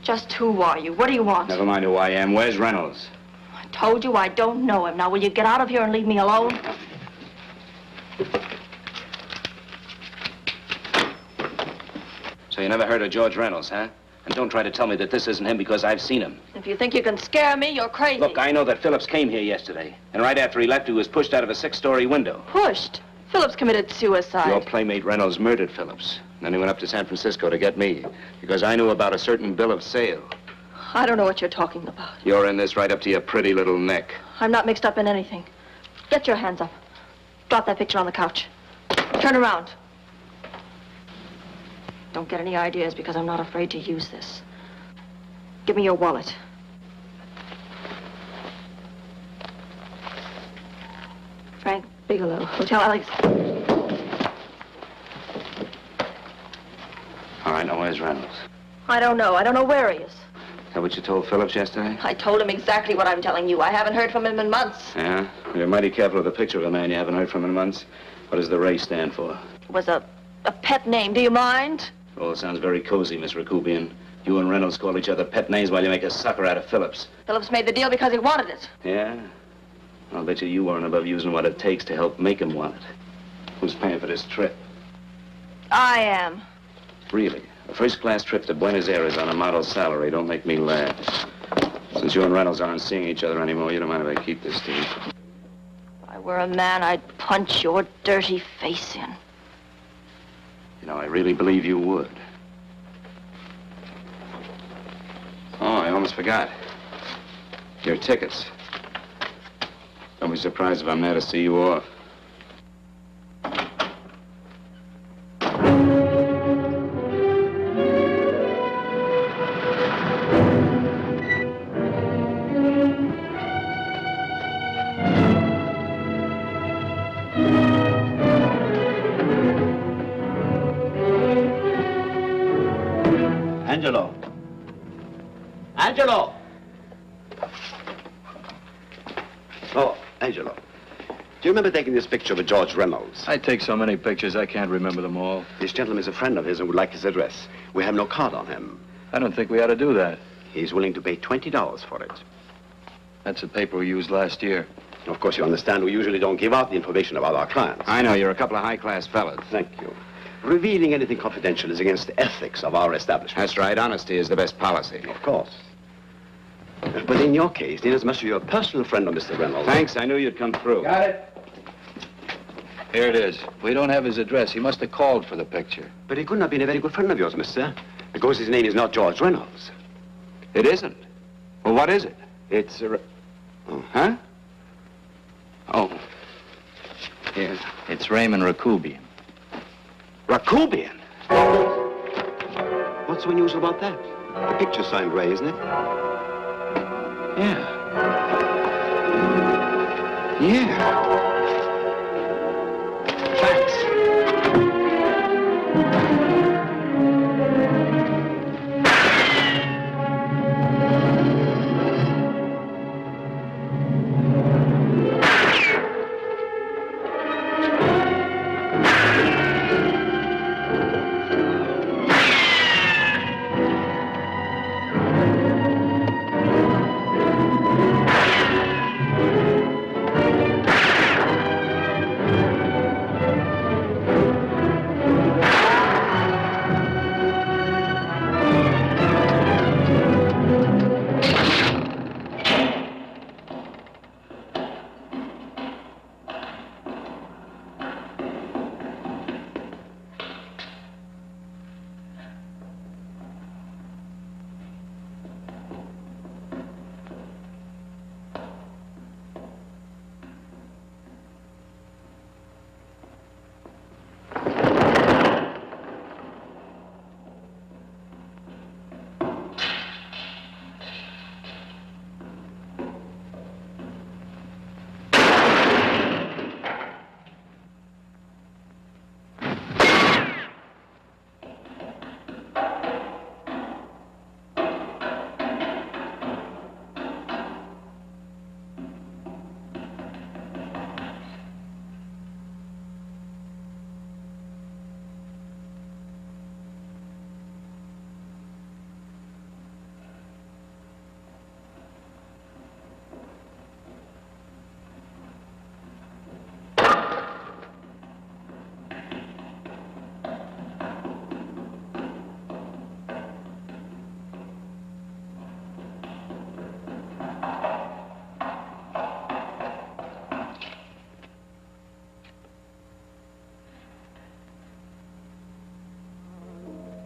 Just who are you? What do you want? Never mind who I am. Where's Reynolds? I told you I don't know him. Now will you get out of here and leave me alone? So you never heard of George Reynolds, huh? And don't try to tell me that this isn't him because I've seen him. If you think you can scare me, you're crazy. Look, I know that Phillips came here yesterday. And right after he left, he was pushed out of a 6-story window. Pushed? Phillips committed suicide. Your playmate Reynolds murdered Phillips. Then he went up to San Francisco to get me. Because I knew about a certain bill of sale. I don't know what you're talking about. You're in this right up to your pretty little neck. I'm not mixed up in anything. Get your hands up. Drop that picture on the couch. Turn around. Don't get any ideas because I'm not afraid to use this. Give me your wallet. Frank Bigelow, Hotel Alex. All right, now where's Reynolds? I don't know. I don't know where he is. Is that what you told Phillips yesterday? I told him exactly what I'm telling you. I haven't heard from him in months. Yeah? Well, you're mighty careful of the picture of a man you haven't heard from in months. What does the Ray stand for? It was a pet name. Do you mind? Oh, it sounds very cozy, Miss Rakubian. You and Reynolds call each other pet names while you make a sucker out of Phillips. Phillips made the deal because he wanted it. Yeah? I'll bet you weren't above using what it takes to help make him want it. Who's paying for this trip? I am. Really? A first-class trip to Buenos Aires on a model salary don't make me laugh. Since you and Reynolds aren't seeing each other anymore, you don't mind if I keep this, do you? If I were a man, I'd punch your dirty face in. You know, I really believe you would. Oh, I almost forgot. Your tickets. Don't be surprised if I'm there to see you off. Angelo. Angelo! Oh, Angelo. Do you remember taking this picture of George Reynolds? I take so many pictures, I can't remember them all. This gentleman is a friend of his and would like his address. We have no card on him. I don't think we ought to do that. He's willing to pay $20 for it. That's the paper we used last year. Of course, you understand we usually don't give out the information about our clients. I know, you're a couple of high-class fellas. Thank you. Revealing anything confidential is against the ethics of our establishment. That's right. Honesty is the best policy. Of course. But in your case, inasmuch as you're a personal friend of Mr. Reynolds... Thanks. I knew you'd come through. Got it. Here it is. We don't have his address. He must have called for the picture. But he couldn't have been a very good friend of yours, mister, because his name is not George Reynolds. It isn't? Well, what is it? It's a... Oh, huh? Oh. Yes. It's Raymond Rakubian. Rakubian? What's so unusual about that? The picture's signed Ray, isn't it? Yeah. Yeah. Thanks.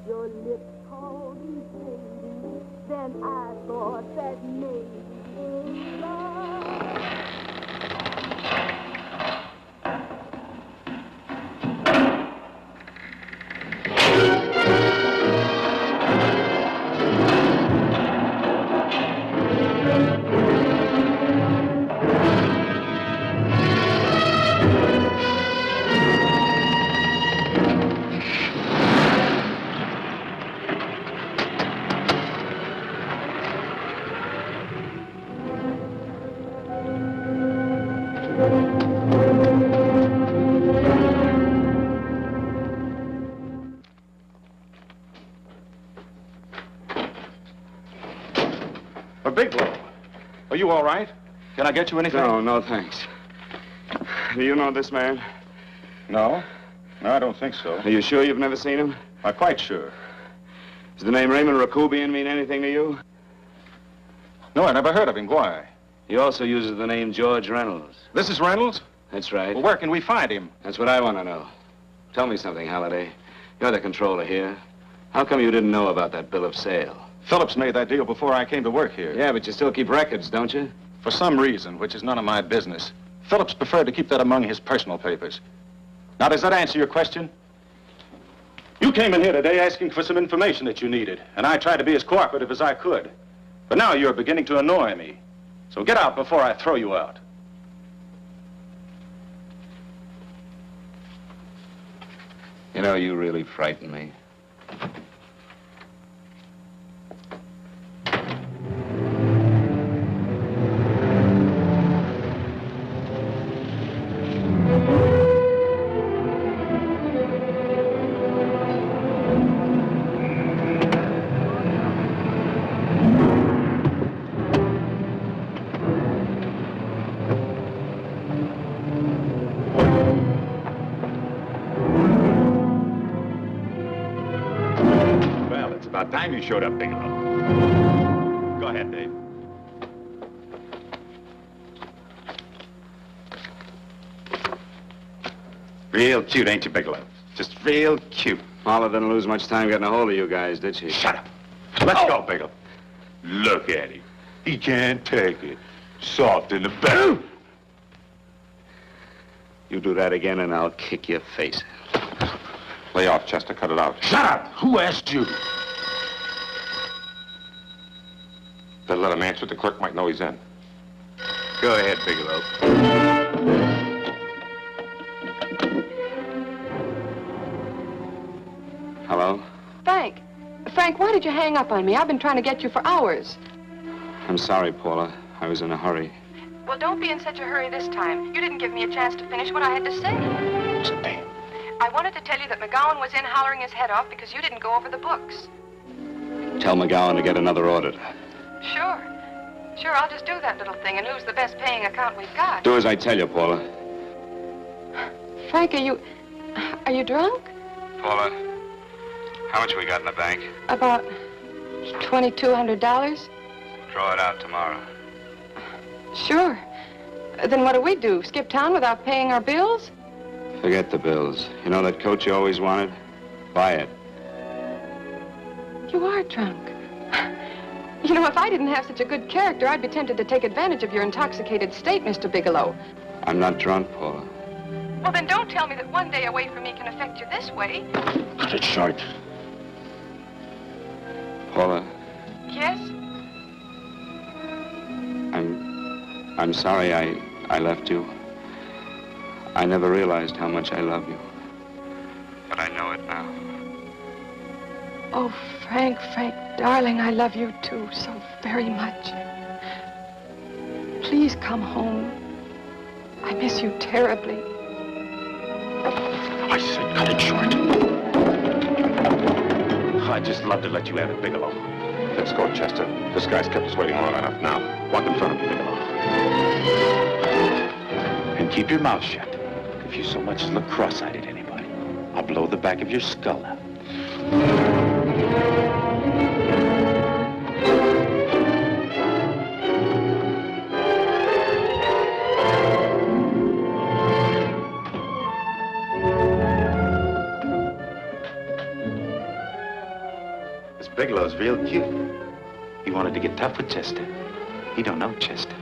Your lips called me baby, then I thought that maybe love. Bigelow, are you all right? Can I get you anything? No, thanks. Do you know this man? No. No, I don't think so. Are you sure you've never seen him? I'm quite sure. Does the name Raymond Rakubian mean anything to you? No, I never heard of him. Why? He also uses the name George Reynolds. This is Reynolds? That's right. Well, where can we find him? That's what I want to know. Tell me something, Halliday. You're the controller here. How come you didn't know about that bill of sale? Phillips made that deal before I came to work here. Yeah, but you still keep records, don't you? For some reason, which is none of my business, Phillips preferred to keep that among his personal papers. Now, does that answer your question? You came in here today asking for some information that you needed, and I tried to be as cooperative as I could. But now you're beginning to annoy me. So get out before I throw you out. You know, you really frighten me. about time you showed up, Bigelow. Go ahead, Dave. Real cute, ain't you, Bigelow? Just real cute. Paula didn't lose much time getting a hold of you guys, did she? Shut up. Let's go, Bigelow. Look at him. He can't take it. Soft in the back. You do that again and I'll kick your face. Lay off, Chester. Cut it out. Shut up! Who asked you? Better let him answer. The clerk might know he's in. Go ahead, Bigelow. Hello? Frank. Frank, why did you hang up on me? I've been trying to get you for hours. I'm sorry, Paula. I was in a hurry. Well, don't be in such a hurry this time. You didn't give me a chance to finish what I had to say. Sit down. I wanted to tell you that McGowan was in hollering his head off because you didn't go over the books. Tell McGowan to get another auditor. Sure. Sure, I'll just do that little thing and who's the best paying account we've got. Do as I tell you, Paula. Frank, are you drunk? Paula, how much we got in the bank? About $2,200? Draw it out tomorrow. Sure. Then what do? Skip town without paying our bills? Forget the bills. You know that coat you always wanted? Buy it. You are drunk. You know, if I didn't have such a good character, I'd be tempted to take advantage of your intoxicated state, Mr. Bigelow. I'm not drunk, Paula. Well, then don't tell me that one day away from me can affect you this way. Cut it short. Paula, Yes? I'm sorry I left you. I never realized how much I love you. But I know it now. Oh, Frank, darling, I love you too so very much. Please come home. I miss you terribly. I said cut it short. I'd just love to let you have it, Bigelow. Let's go, Chester. This guy's kept us waiting long enough now. Walk in front of me, Bigelow. And keep your mouth shut. If you so much as look cross-eyed at anybody, I'll blow the back of your skull out. This Bigelow's real cute. He wanted to get tough with Chester. He don't know Chester.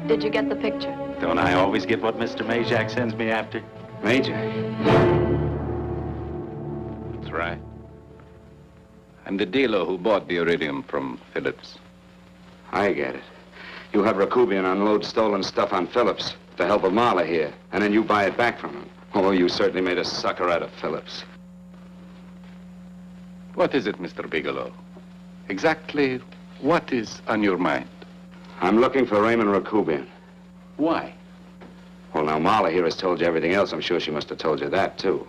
Did you get the picture? Don't I always get what Mr. Majak sends me after? Majak? That's right. I'm the dealer who bought the iridium from Phillips. I get it. You have Rakubian unload stolen stuff on Phillips with the help of Marla here, and then you buy it back from him. Oh, you certainly made a sucker out of Phillips. What is it, Mr. Bigelow? Exactly what is on your mind? I'm looking for Raymond Rakubian. Why? Well, now, Marla here has told you everything else. I'm sure she must have told you that, too.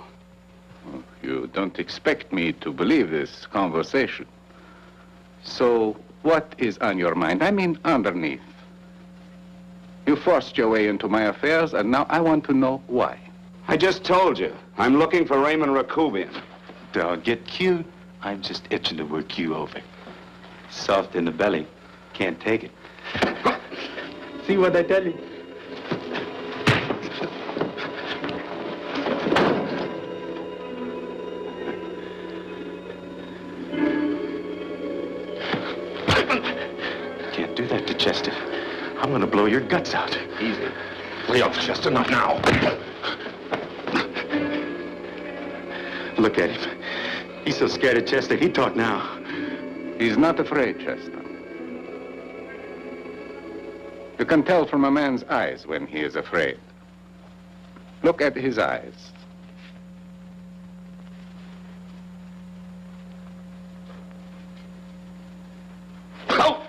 Oh, you don't expect me to believe this conversation. So, what is on your mind? I mean, underneath. You forced your way into my affairs, and now I want to know why. I just told you. I'm looking for Raymond Rakubian. Don't get cute. I'm just itching to work you over. Soft in the belly. Can't take it. See what I tell you? Can't do that to Chester. I'm gonna blow your guts out. Easy. Lay off, Chester, not now. Look at him. He's so scared of Chester, he'd talk now. He's not afraid, Chester. You can tell from a man's eyes when he is afraid. Look at his eyes. Oh!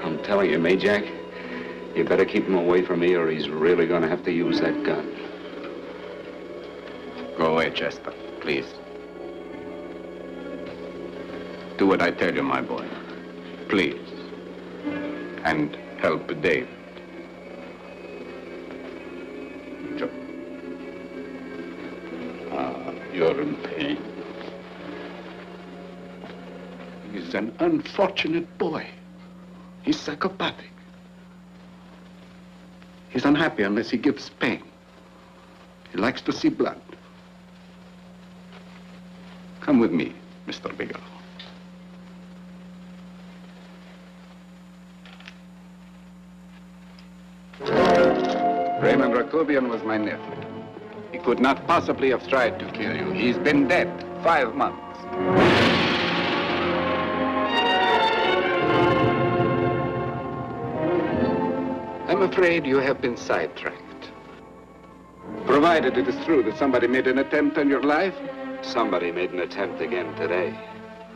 I'm telling you, Majak, you better keep him away from me or he's really going to have to use that gun. Go away, Chester, please. Do what I tell you, my boy. Please. And help Dave. Joe. You're in pain. He's an unfortunate boy. He's psychopathic. He's unhappy unless he gives pain. He likes to see blood. Come with me, Mr. Bigelow. Raymond Rakubian was my nephew. He could not possibly have tried to kill you. He's been dead 5 months. I'm afraid you have been sidetracked. Provided it is true that somebody made an attempt on your life. Somebody made an attempt again today.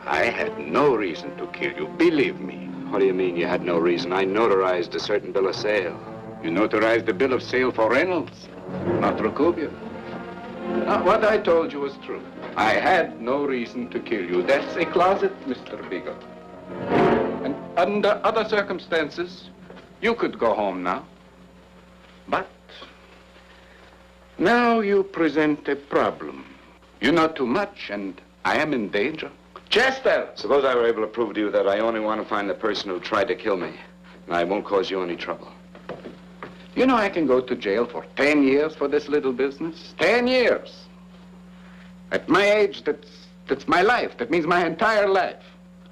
I had no reason to kill you, believe me. What do you mean you had no reason? I notarized a certain bill of sale. You notarized the bill of sale for Reynolds, not Rakubian. Now, what I told you was true. I had no reason to kill you. That's a closet, Mr. Bigelow. And under other circumstances, you could go home now. But now you present a problem. You know too much, and I am in danger. Chester! Suppose I were able to prove to you that I only want to find the person who tried to kill me, and I won't cause you any trouble. You know I can go to jail for 10 years for this little business. 10 years. At my age, that's my life. That means my entire life.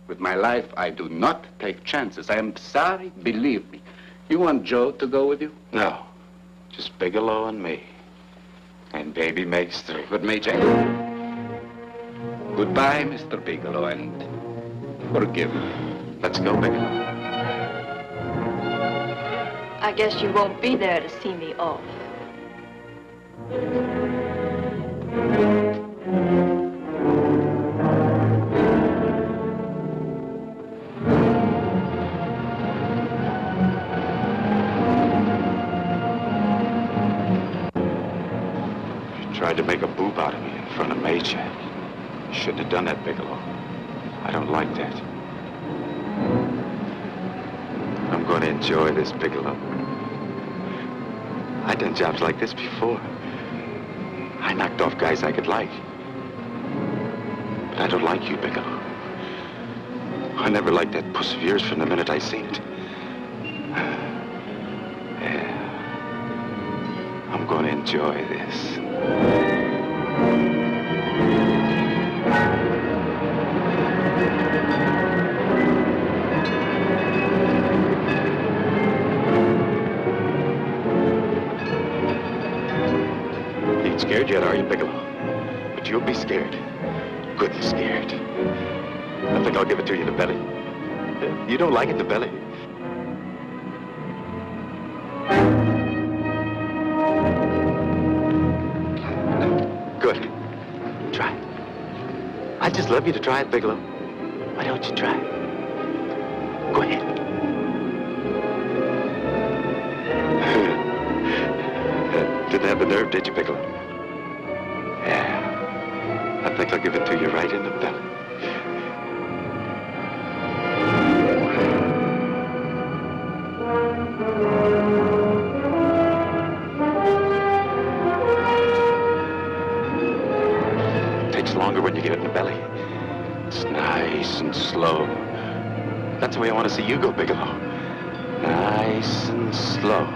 With my life, I do not take chances. I am sorry, believe me. You want Joe to go with you? No. Just Bigelow and me. And baby makes 3. But Major... Goodbye, Mr. Bigelow, and forgive me. Let's go, Bigelow. I guess you won't be there to see me off. You tried to make a boob out of me in front of Major. You shouldn't have done that, Bigelow. I don't like that. I'm going to enjoy this, Bigelow. I've done jobs like this before. I knocked off guys I could like. But I don't like you, Bigelow. I never liked that puss of yours from the minute I seen it. Yeah. I'm going to enjoy this. Scared yet, are you, Bigelow? But you'll be scared. Good and scared. I think I'll give it to you in the belly. You don't like it in the belly? Good. Try it. I'd just love you to try it, Bigelow. Why don't you try it? Go ahead. Didn't have the nerve, did you, Bigelow? Yeah. I think I'll give it to you right in the belly. It takes longer when you get it in the belly. It's nice and slow. That's the way I want to see you go, Bigelow. Nice and slow.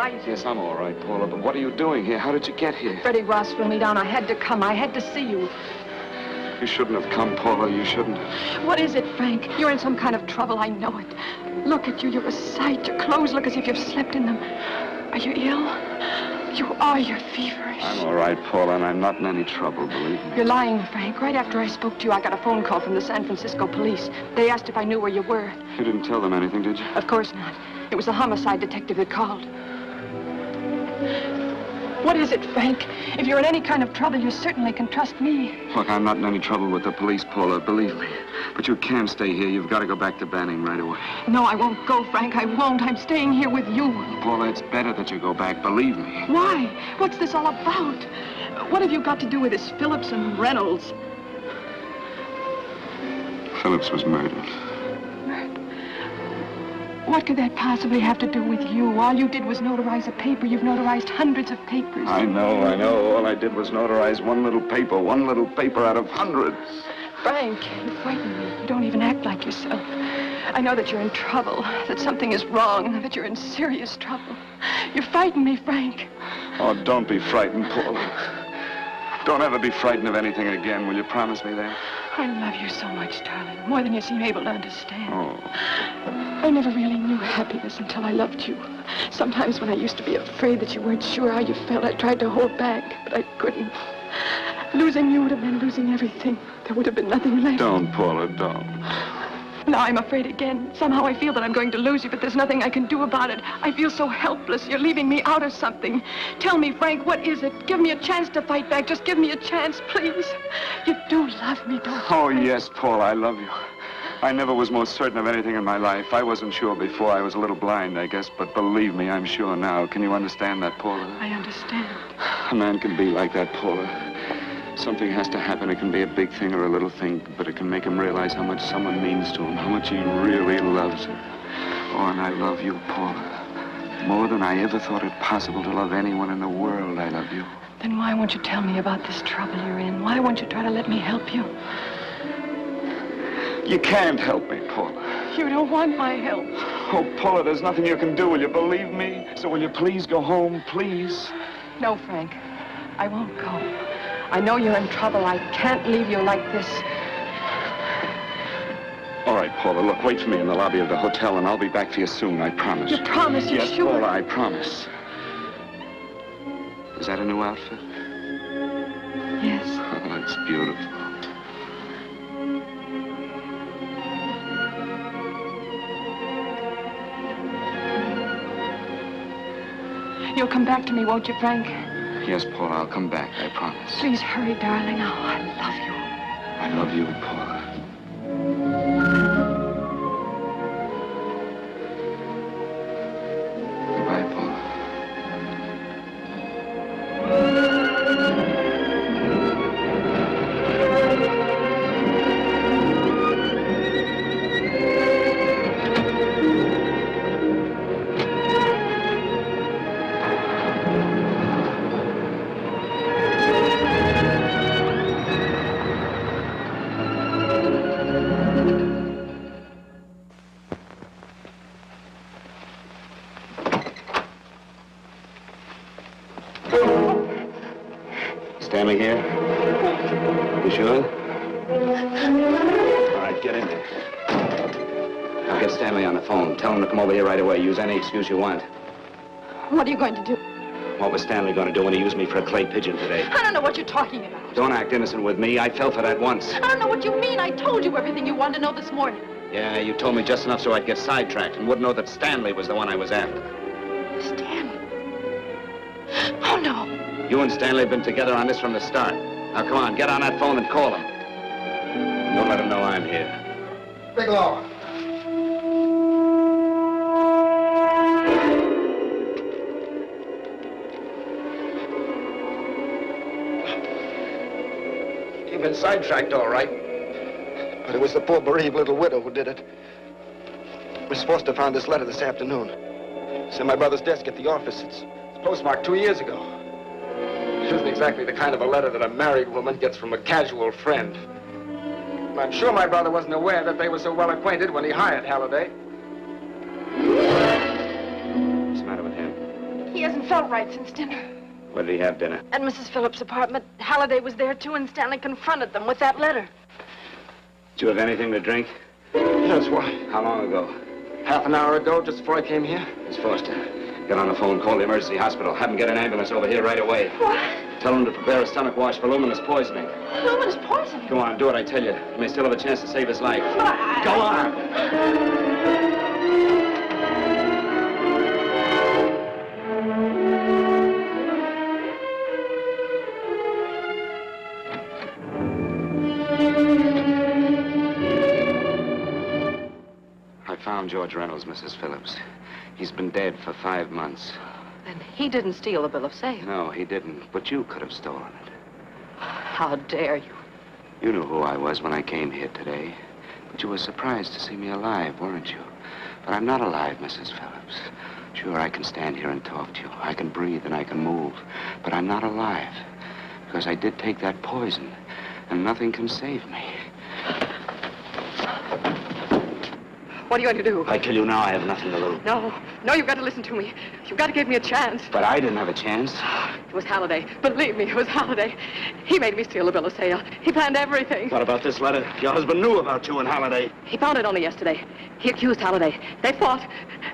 right. Yes, I'm all right, Paula, but what are you doing here? How did you get here? Freddie Ross flew me down. I had to come. I had to see you. You shouldn't have come, Paula. You shouldn't have. What is it, Frank? You're in some kind of trouble. I know it. Look at you. You're a sight. Your clothes look as if you've slept in them. Are you ill? You are. You're feverish. I'm all right, Paula, and I'm not in any trouble, believe me. You're lying, Frank. Right after I spoke to you, I got a phone call from the San Francisco police. They asked if I knew where you were. You didn't tell them anything, did you? Of course not. It was the homicide detective that called. What is it, Frank? If you're in any kind of trouble, you certainly can trust me. Look, I'm not in any trouble with the police, Paula, believe me. But you can't stay here. You've got to go back to Banning right away. No, I won't go, Frank. I won't. I'm staying here with you. Paula, it's better that you go back, believe me. Why? What's this all about? What have you got to do with this Phillips and Reynolds? Phillips was murdered. What could that possibly have to do with you? All you did was notarize a paper. You've notarized hundreds of papers. I know. All I did was notarize one little paper out of hundreds. Frank, you frighten me. You don't even act like yourself. I know that you're in trouble, that something is wrong, that you're in serious trouble. You frighten me, Frank. Oh, don't be frightened, Paula. Don't ever be frightened of anything again. Will you promise me that? I love you so much, darling, more than you seem able to understand. Oh. I never really knew happiness until I loved you. Sometimes when I used to be afraid that you weren't sure how you felt, I tried to hold back, but I couldn't. Losing you would have been losing everything. There would have been nothing left. Don't, Paula, don't. Now I'm afraid again. Somehow I feel that I'm going to lose you, but there's nothing I can do about it. I feel so helpless. You're leaving me out of something. Tell me, Frank, what is it? Give me a chance to fight back. Just give me a chance, please. You do love me, don't you? Oh, yes, Paula, I love you. I never was more certain of anything in my life. I wasn't sure before. I was a little blind, I guess, but believe me, I'm sure now. Can you understand that, Paula? I understand. A man can be like that, Paula. Something has to happen. It can be a big thing or a little thing, but it can make him realize how much someone means to him, how much he really loves her. Oh, and I love you, Paula. More than I ever thought it possible to love anyone in the world, I love you. Then why won't you tell me about this trouble you're in? Why won't you try to let me help you? You can't help me, Paula. You don't want my help. Oh, Paula, there's nothing you can do. Will you believe me? So will you please go home, please? No, Frank. I won't go. I know you're in trouble. I can't leave you like this. All right, Paula, look, wait for me in the lobby of the hotel, and I'll be back for you soon, I promise. You promise? You're yes, sure? Paula, I promise. Is that a new outfit? Yes. Oh, it's beautiful. You'll come back to me, won't you, Frank? Yes, Paula, I'll come back, I promise. Please hurry, darling. Oh, I love you. I love you, Paula. Goodbye, Paula. Stanley here? You sure? All right, get in there. I'll get Stanley on the phone. Tell him to come over here right away. Use any excuse you want. What are you going to do? What was Stanley going to do when he used me for a clay pigeon today? I don't know what you're talking about. Don't act innocent with me. I fell for that once. I don't know what you mean. I told you everything you wanted to know this morning. Yeah, you told me just enough so I'd get sidetracked and wouldn't know that Stanley was the one I was after. Stanley? Oh, no. You and Stanley have been together on this from the start. Now, come on, get on that phone and call him. Don't let him know I'm here. Bigelow. You've been sidetracked, all right. But it was the poor bereaved little widow who did it. Miss Foster found this letter this afternoon. It's in my brother's desk at the office. It's postmarked 2 years ago. It isn't exactly the kind of a letter that a married woman gets from a casual friend. I'm sure my brother wasn't aware that they were so well acquainted when he hired Halliday. What's the matter with him? He felt right since dinner. Where did he have dinner? At Mrs. Phillips' apartment. Halliday was there, too, and Stanley confronted them with that letter. Did you have anything to drink? Yes, why? How long ago? Half an hour ago, just before I came here. Miss Foster, get on the phone, call the emergency hospital. Have them get an ambulance over here right away. What? Tell them to prepare a stomach wash for luminous poisoning. Luminous poisoning? Go on, do what I tell you. You may still have a chance to save his life. But Go on! I found George Reynolds, Mrs. Phillips. He's been dead for 5 months. Then he didn't steal the bill of sale. No, he didn't. But you could have stolen it. How dare you? You knew who I was when I came here today. But you were surprised to see me alive, weren't you? But I'm not alive, Mrs. Phillips. Sure, I can stand here and talk to you. I can breathe and I can move. But I'm not alive. Because I did take that poison. And nothing can save me. What are you going to do? If I kill you now, I have nothing to lose. No, you've got to listen to me. You've got to give me a chance. But I didn't have a chance. It was Halliday. Believe me, it was Halliday. He made me steal the bill of sale. He planned everything. What about this letter? Your husband knew about you and Halliday. He found it only yesterday. He accused Halliday. They fought,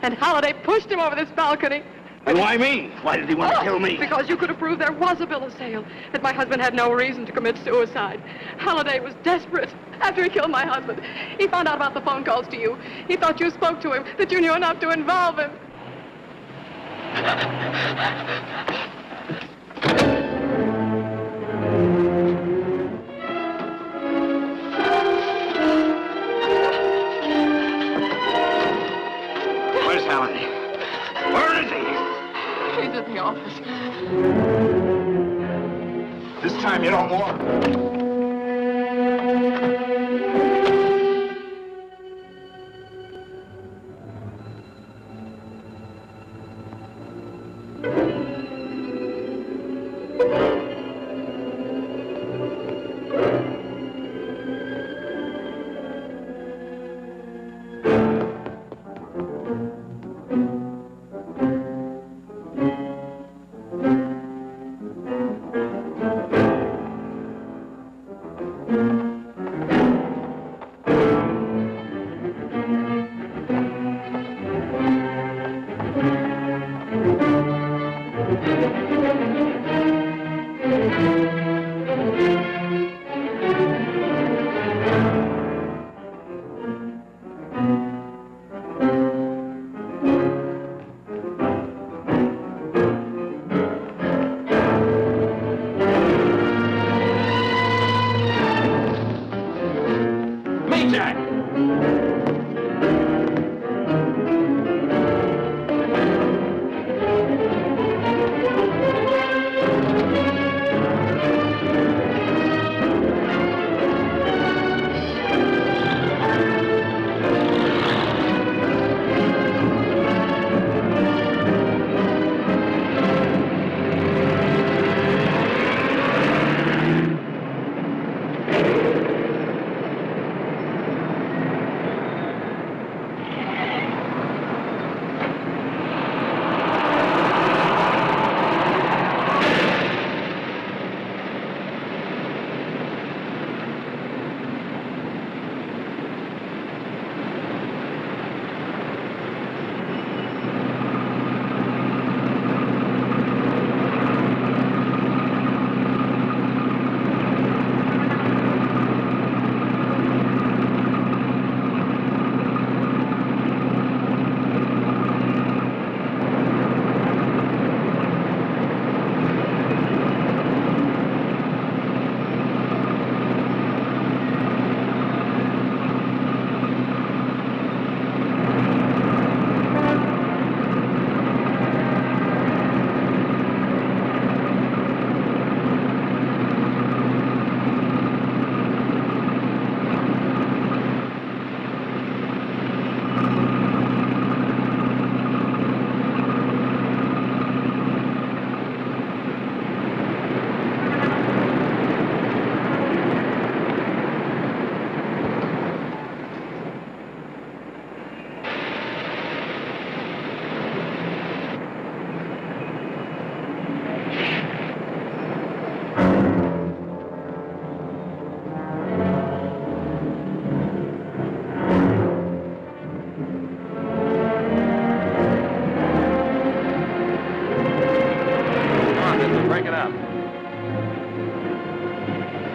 and Halliday pushed him over this balcony. And why me? Why did he want to kill me? Because you could have proved there was a bill of sale, that my husband had no reason to commit suicide. Halliday was desperate. After he killed my husband, he found out about the phone calls to you. He thought you spoke to him, that you knew enough to involve him. Where's Halliday? Where is he? He's at the office. This time you don't want.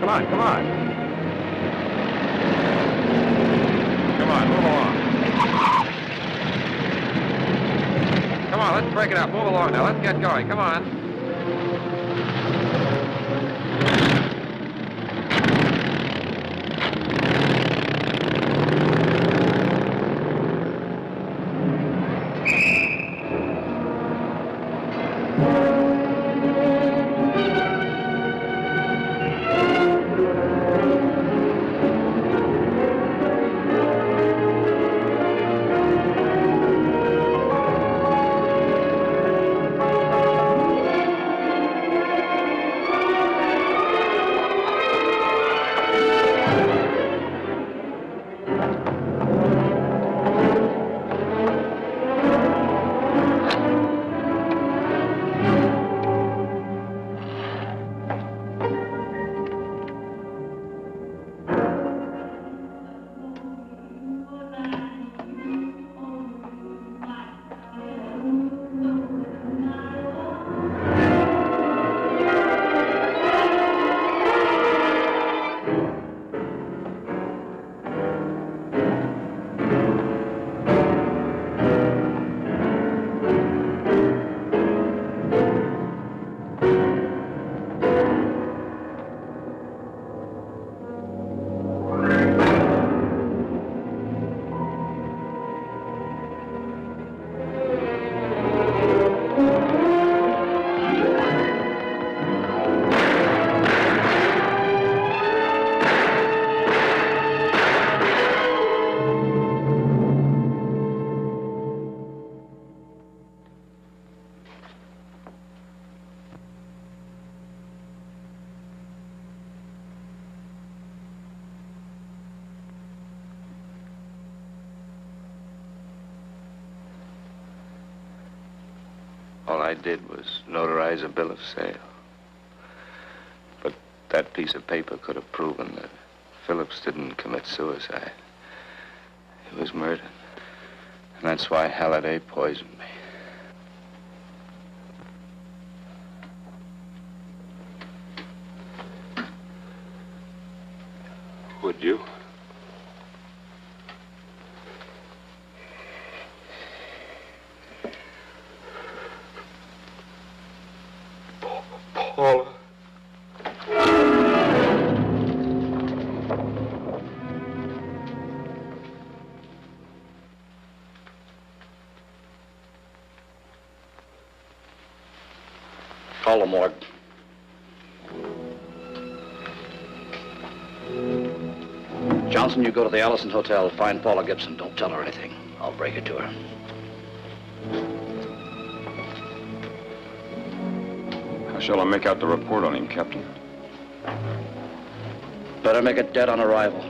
Come on, come on. Come on, move along. Come on, let's break it up. Move along now. Let's get going. Come on. All I did was notarize a bill of sale. But that piece of paper could have proven that Phillips didn't commit suicide. He was murdered. And that's why Halliday poisoned me. Would you? Paula. Call the morgue. Johnson, you go to the Allison Hotel, find Paula Gibson. Don't tell her anything. I'll break it to her. How shall I make out the report on him, Captain? Better make it dead on arrival.